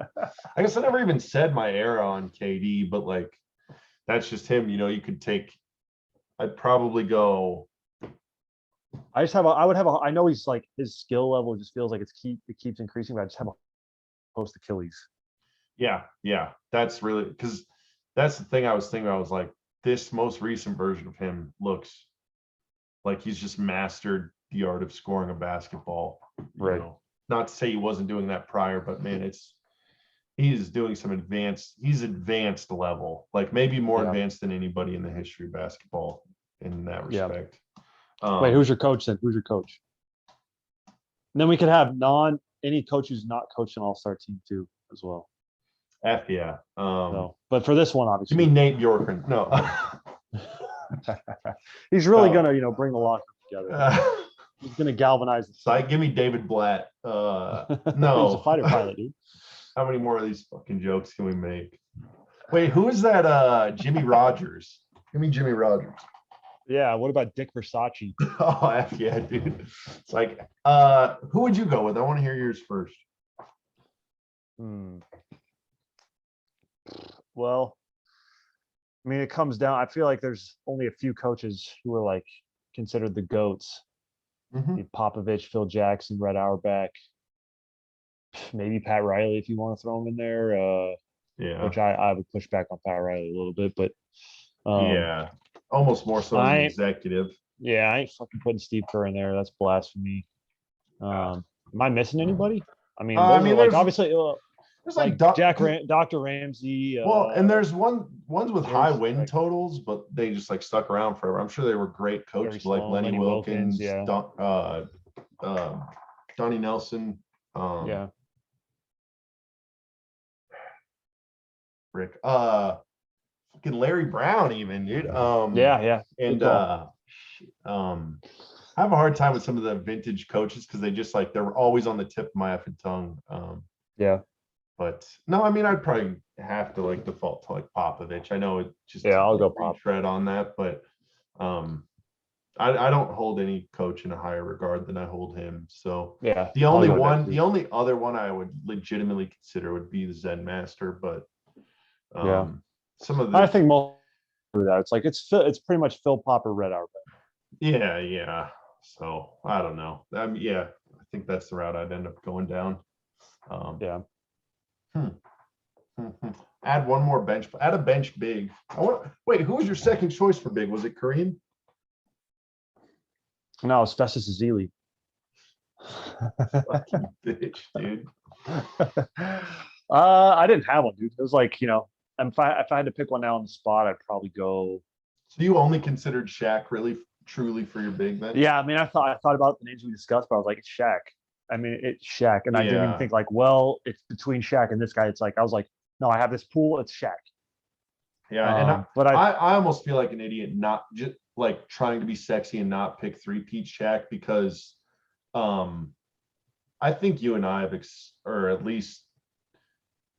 guess I never even said my era on KD, but like that's just him. You know, you could take. I'd probably go. I would have a. I know he's like his skill level just feels like it keeps increasing, but I just have a post Achilles. Yeah, that's really because that's the thing I was thinking. I was like, this most recent version of him looks like he's just mastered the art of scoring a basketball. Right. You know, not to say he wasn't doing that prior, but man, he's doing some advanced level, like maybe more advanced than anybody in the history of basketball in that respect. Wait, who's your coach then? Who's your coach? And then we could have any coach who's not coached an all-star team too as well. Yeah. So, but for this one, obviously. You mean Nate Bjorkgren? No. He's really gonna, bring the locker together. He's gonna galvanize the side. Give me David Blatt. No. He's a fighter pilot, dude. How many more of these fucking jokes can we make? Wait, who is that? Jimmy Rogers. Give me Jimmy Rogers. Yeah, what about Dick Versace? Oh, yeah, dude. It's like, who would you go with? I want to hear yours first. Well, I mean, it comes down. I feel like there's only a few coaches who are like considered the GOATs. Popovich, Phil Jackson, Red Auerbach, maybe Pat Riley if you want to throw him in there. Which I would push back on Pat Riley a little bit, but almost more so as an executive. Yeah, I ain't fucking putting Steve Kerr in there. That's blasphemy. Am I missing anybody? I mean, like obviously. There's like Dr. Ramsey. And there's ones with high win totals, but they just like stuck around forever. I'm sure they were great coaches like Lenny Wilkens, Donnie Nelson. Rick. Fucking Larry Brown, even, dude. And I have a hard time with some of the vintage coaches because they just like they're always on the tip of my effing tongue. But no, I mean, I'd probably have to like default to like Popovich. I know it just I'll go Pop tread on that, but I don't hold any coach in a higher regard than I hold him. So the only other one I would legitimately consider would be the Zen Master, but some of the I think most of that it's like it's pretty much Phil Popper, Red Auerbach. Yeah. So I don't know. I think that's the route I'd end up going down. Add one more bench. Add a bench big. Wait, who was your second choice for big? Was it Kareem? No, it's Festus Ezeli. Fucking bitch, dude. I didn't have one, dude. It was like, if I had to pick one now on the spot, I'd probably go. So you only considered Shaq really truly for your big then? Yeah, I mean, I thought about the names we discussed, but I was like, it's Shaq. I mean, it's Shaq, and I didn't even think like, well, it's between Shaq and this guy. It's like I was like, no, I have this pool. It's Shaq. Yeah, but I almost feel like an idiot not just like trying to be sexy and not pick three-peat Shaq because, I think you and I have or at least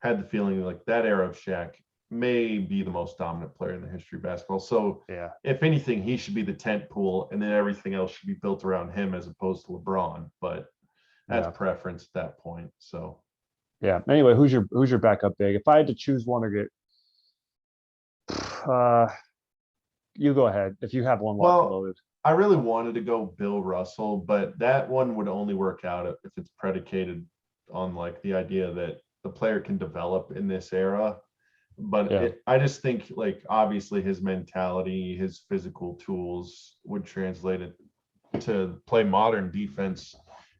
had the feeling like that era of Shaq may be the most dominant player in the history of basketball. So if anything, he should be the tent pole, and then everything else should be built around him as opposed to LeBron. But that's preference at that point. So anyway, who's your backup big? If I had to choose one or get you go ahead if you have one locked and loaded. I really wanted to go Bill Russell, but that one would only work out if it's predicated on like the idea that the player can develop in this era. But I just think like obviously his mentality, his physical tools would translate it to play modern defense.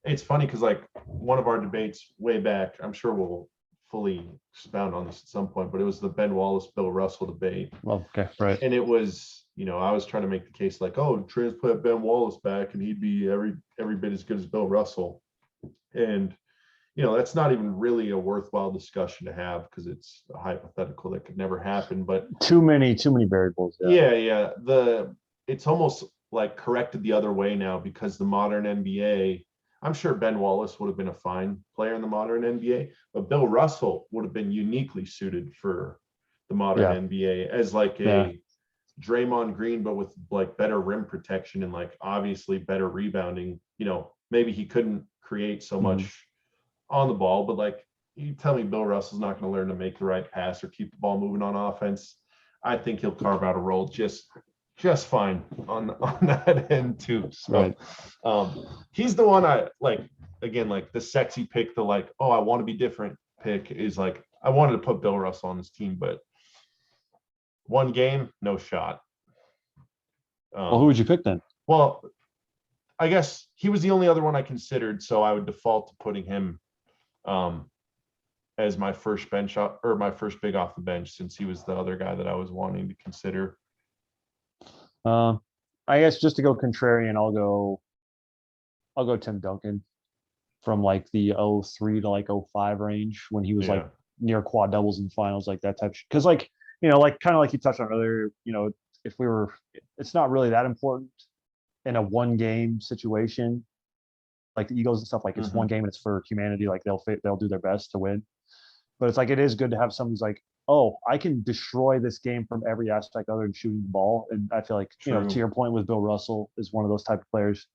It's funny because like one of our debates way back, I'm sure we'll fully expound on this at some point, but it was the Ben Wallace, Bill Russell debate. Well, okay, right. And it was, I was trying to make the case like, oh, transplant Ben Wallace back and he'd be every bit as good as Bill Russell. And, that's not even really a worthwhile discussion to have because it's a hypothetical that could never happen. But too many variables. Yeah. It's almost like corrected the other way now because the modern NBA, I'm sure Ben Wallace would have been a fine player in the modern NBA, but Bill Russell would have been uniquely suited for the modern NBA as like a Draymond Green, but with like better rim protection and like obviously better rebounding. Maybe he couldn't create so much on the ball, but like you tell me Bill Russell's not going to learn to make the right pass or keep the ball moving on offense. I think he'll carve out a role just fine on that end too. So he's the one I like. Again, like the sexy pick, the like, oh, I want to be different pick is like I wanted to put Bill Russell on this team, but one game, no shot. Well, who would you pick then? Well, I guess he was the only other one I considered, so I would default to putting him as my first bench or my first big off the bench, since he was the other guy that I was wanting to consider. I guess just to go contrarian, I'll go Tim Duncan from like the 03 to like 05 range when he was like near quad doubles in the finals, like that type. Because like like kind of like you touched on earlier, if it's not really that important in a one game situation like the Eagles and stuff, like it's one game and it's for humanity, like they'll do their best to win. But it's like it is good to have someone who's like, oh, I can destroy this game from every aspect other than shooting the ball. And I feel like, to your point with Bill Russell is one of those type of players.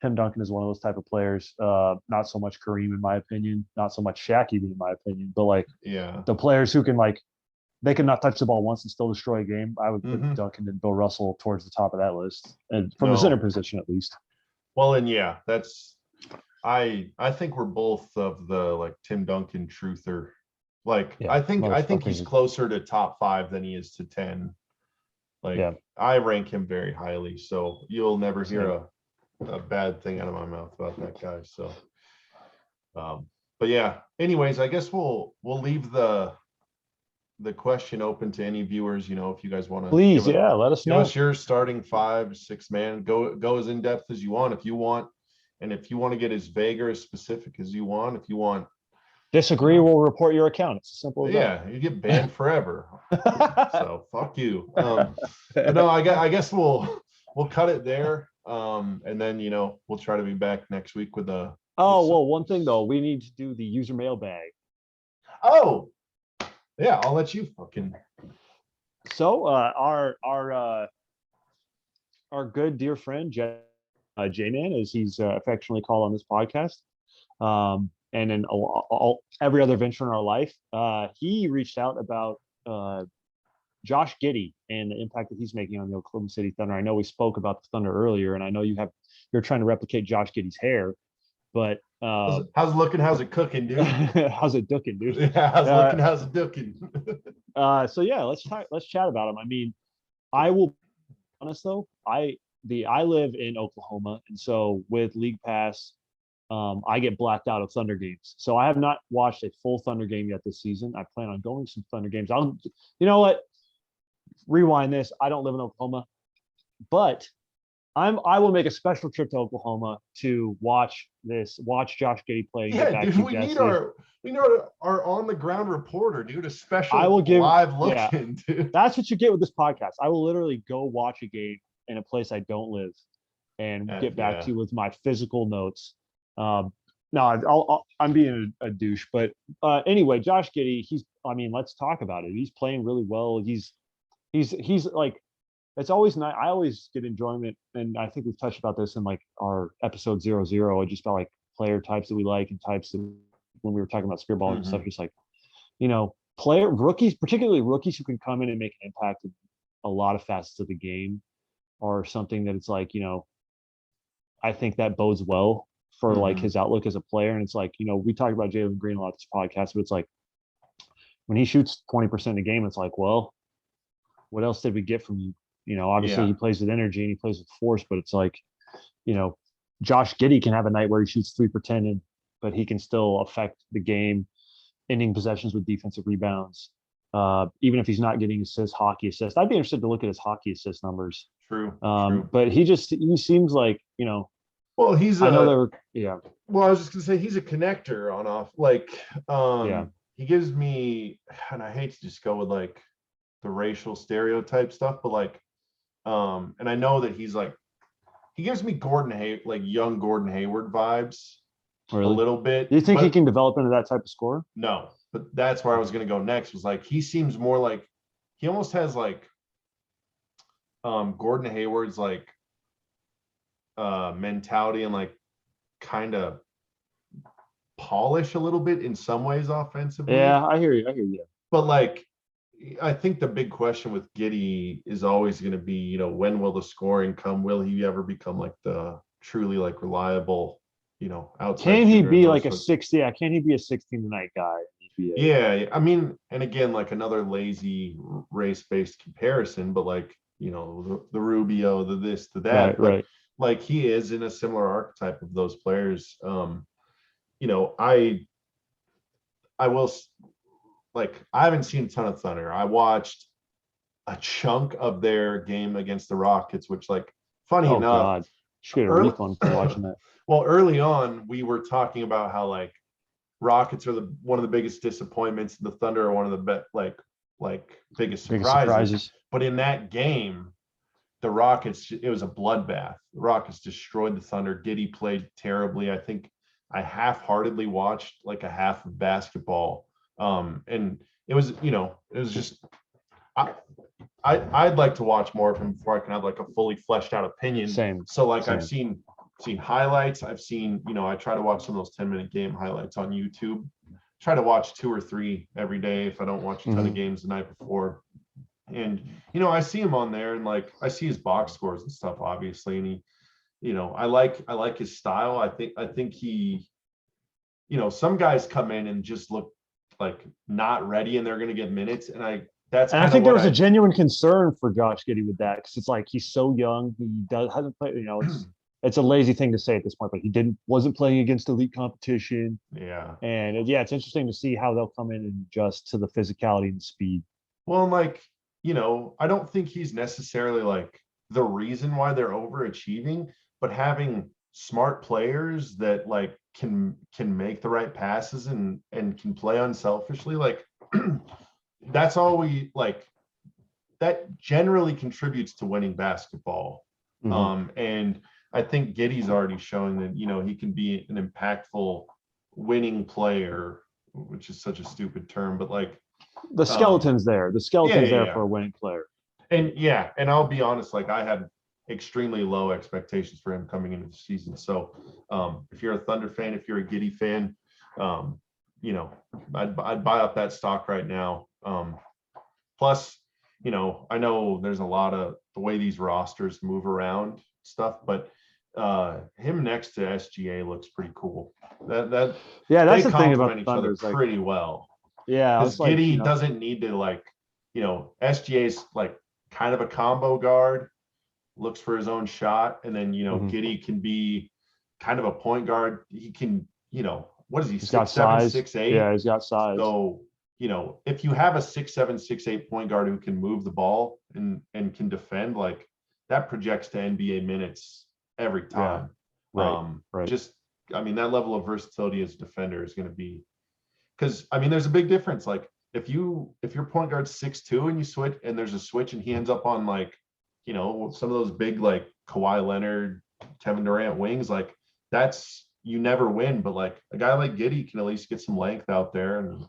Tim Duncan is one of those type of players. Not so much Kareem, in my opinion, not so much Shaq, even in my opinion, but like the players who can like, they can not touch the ball once and still destroy a game. I would put Duncan and Bill Russell towards the top of that list, and from the center position at least. Well, and that's I think we're both of the like Tim Duncan truther. Like I think he's closer to top 5 than he is to 10. Like I rank him very highly, so you'll never hear a bad thing out of my mouth about that guy. So, but yeah. Anyways, I guess we'll leave the question open to any viewers. If you guys want to, please, let us know. Give us your starting 5, 6 man. Go as in depth as you want. If you want to get as vague or as specific as you want. If you want disagree, we'll report your account. It's as simple as that. You get banned forever. So fuck you. But no, I guess we'll cut it there. And then we'll try to be back next week with a. Well, one thing though, we need to do the user mailbag. Oh, yeah, I'll let you fucking. So our good dear friend J-Man, as he's affectionately called on this podcast, and in every other venture in our life, he reached out about Josh Giddey and the impact that he's making on the Oklahoma City Thunder. I know we spoke about the Thunder earlier, and I know you're trying to replicate Josh Giddey's hair, but how's it looking? How's it cooking, dude? How's it dooking, dude? Yeah, how's it looking? How's it dooking? So yeah, let's chat about him. I mean, I will be honest though, I live in Oklahoma, and so with League Pass, I get blacked out of Thunder games. So I have not watched a full Thunder game yet this season. I plan on going to some Thunder games. You know what? Rewind this. I don't live in Oklahoma, but I will make a special trip to Oklahoma to watch Josh Giddey play. Yeah, dude, we need our on the ground reporter, dude. A special live look in, dude. That's what you get with this podcast. I will literally go watch a game in a place I don't live and get back to you with my physical notes. No, I'm being a douche, but anyway, Josh Giddey, let's talk about it. He's playing really well. He's like, it's always nice. I always get enjoyment, and I think we've touched about this in like our episode 00, just about like player types that we like and types that when we were talking about spearballing and stuff, just like, rookies, particularly rookies who can come in and make an impact in a lot of facets of the game, or something that it's like, I think that bodes well for like his outlook as a player. And it's like, we talk about Jalen Green a lot this podcast, but it's like when he shoots 20% a game, it's like, well, what else did we get from you? Obviously he plays with energy and he plays with force, but it's like, Josh Giddey can have a night where he shoots 3 for 10, but he can still affect the game ending possessions with defensive rebounds. Even if he's not getting hockey assists. I'd be interested to look at his hockey assist numbers. True. But he seems like, Well, he's I know there were, yeah. Well, I was just gonna say he's a connector on off. Like, Yeah. he gives me, and I hate to just go with like the racial stereotype stuff, but like, and I know that he's like, he gives me like young Gordon Hayward vibes Really? a little bit. Do you think he can develop into that type of scorer? No, but that's where I was gonna go next. Was like he seems more like he almost has like Gordon Hayward's like mentality and like kind of polish a little bit in some ways offensively. Yeah, I hear you. But like, I think the big question with Giddey is always going to be, when will the scoring come? Will he ever become like the truly like reliable, outside? Can he be like a 60? Yeah, can he be a 16 tonight guy? Yeah, I mean, and again, like another lazy race-based comparison, but like, the Rubio, the this, the that, right. Like he is in a similar archetype of those players. I will, like, I haven't seen a ton of Thunder. I watched a chunk of their game against the Rockets, which, like, funny enough, God. Should get a refund for watching that. Well, early on, we were talking about how like Rockets are one of the biggest disappointments. The Thunder are one of the biggest surprises. But in that game, the Rockets, it was a bloodbath. The Rockets destroyed the Thunder. Giddey played terribly. I think I half-heartedly watched like a half of basketball. And it was, just, I'd like to watch more of him before I can have like a fully fleshed out opinion. Same. So like Same. I've seen highlights. I've seen, I try to watch some of those 10-minute game highlights on YouTube. Try to watch 2 or 3 every day if I don't watch a ton of games the night before. And, I see him on there and like, I see his box scores and stuff, obviously. And he, I like his style. I think he, some guys come in and just look like not ready and they're going to get minutes. And I think there was a genuine concern for Josh Giddey with that. Cause it's like, he's so young. He hasn't played, it's a lazy thing to say at this point, but he wasn't playing against elite competition. Yeah. And it's interesting to see how they'll come in and adjust to the physicality and speed. Well, like, I don't think he's necessarily like the reason why they're overachieving, but having smart players that like can make the right passes and can play unselfishly, like that's all we like. That generally contributes to winning basketball. And I think Giddey's already showing that, he can be an impactful winning player, which is such a stupid term, but like the skeleton's there. The skeleton's there for a winning player. And I'll be honest, like I had extremely low expectations for him coming into the season. So if you're a Thunder fan, if you're a Giddey fan, I'd buy up that stock right now. Plus, I know there's a lot of the way these rosters move around stuff, but him next to SGA looks pretty cool. That's the thing about each other pretty well. Yeah, because Giddey doesn't need to like, SGA's like kind of a combo guard, looks for his own shot, and then Giddey can be kind of a point guard. He can, what is he? He's got size. 6'8"? Yeah, he's got size. So if you have a 6'7", 6'8" point guard who can move the ball and can defend, like that projects to NBA minutes every time. Yeah. Right. Just, that level of versatility as a defender is going to be. Because there's a big difference. Like if your point guard's 6'2" and you switch and there's a switch and he ends up on like, some of those big like Kawhi Leonard, Kevin Durant wings, like you never win. But like a guy like Giddey can at least get some length out there, and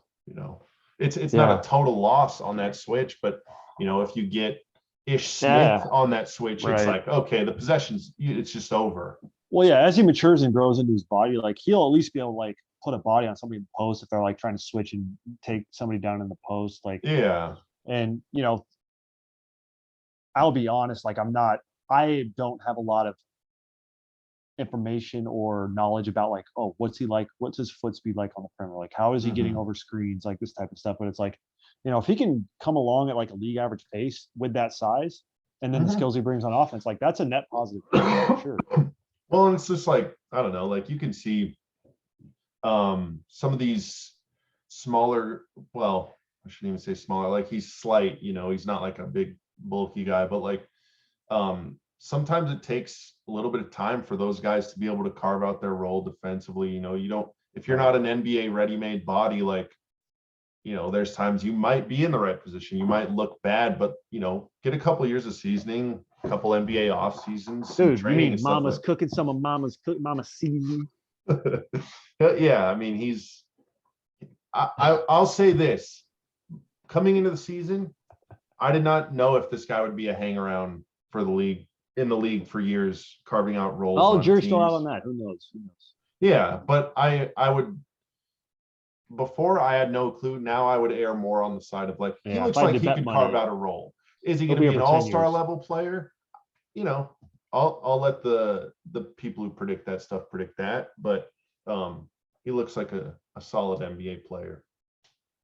it's not a total loss on that switch. But if you get Ish Smith on that switch, it's like, okay, the possession's it's just over. Well, yeah, as he matures and grows into his body, like he'll at least be able to like put a body on somebody in the post if they're like trying to switch and take somebody down in the post. Like, and I'll be honest, like I don't have a lot of information or knowledge about like, oh, what's he like? What's his foot speed like on the perimeter? Like, how is he getting over screens? Like this type of stuff. But it's like, if he can come along at like a league average pace with that size and then the skills he brings on offense, like that's a net positive for sure. Well, and it's just like, I don't know, like you can see some of these smaller. Well, I shouldn't even say smaller. Like he's slight. He's not like a big bulky guy, but like sometimes it takes a little bit of time for those guys to be able to carve out their role defensively. You don't if you're not an NBA ready-made body, like there's times you might be in the right position. You might look bad, but get a couple years of seasoning, a couple NBA off seasons, Dude, you training mean and stuff Mama's like. cooking some of Mama's Mama seasoning? Yeah, I mean I'll say this. Coming into the season, I did not know if this guy would be a hang around for the league in the league for years, carving out roles. Oh, on jury's still out teams. on that. Who knows? Who knows? Yeah, but I would before I had no clue. Now I would err more on the side of like he Yeah, looks if I had like to he bet could carve money, out a role. Is he he'll going to be be here an for 10 all-star years. level player? I'll let the people who predict that stuff predict that, but he looks like a solid NBA player.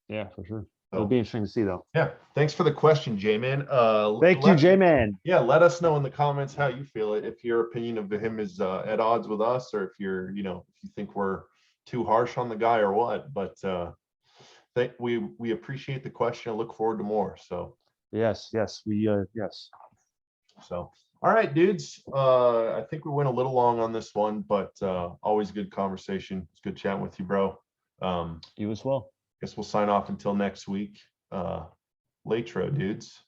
Yeah, for sure. So, It'll be interesting to see, though. yeah, thanks for the question, J-Man. Thank you, J-Man. Yeah, let us know in the comments how you feel. If your opinion of him is at odds with us, or if you're, if you think we're too harsh on the guy or what. But we appreciate the question. I look forward to more. So yes. So, all right, dudes. I think we went a little long on this one, but always good conversation. It's good chatting with you, bro. You as well. Guess we'll sign off until next week. Latro, dudes.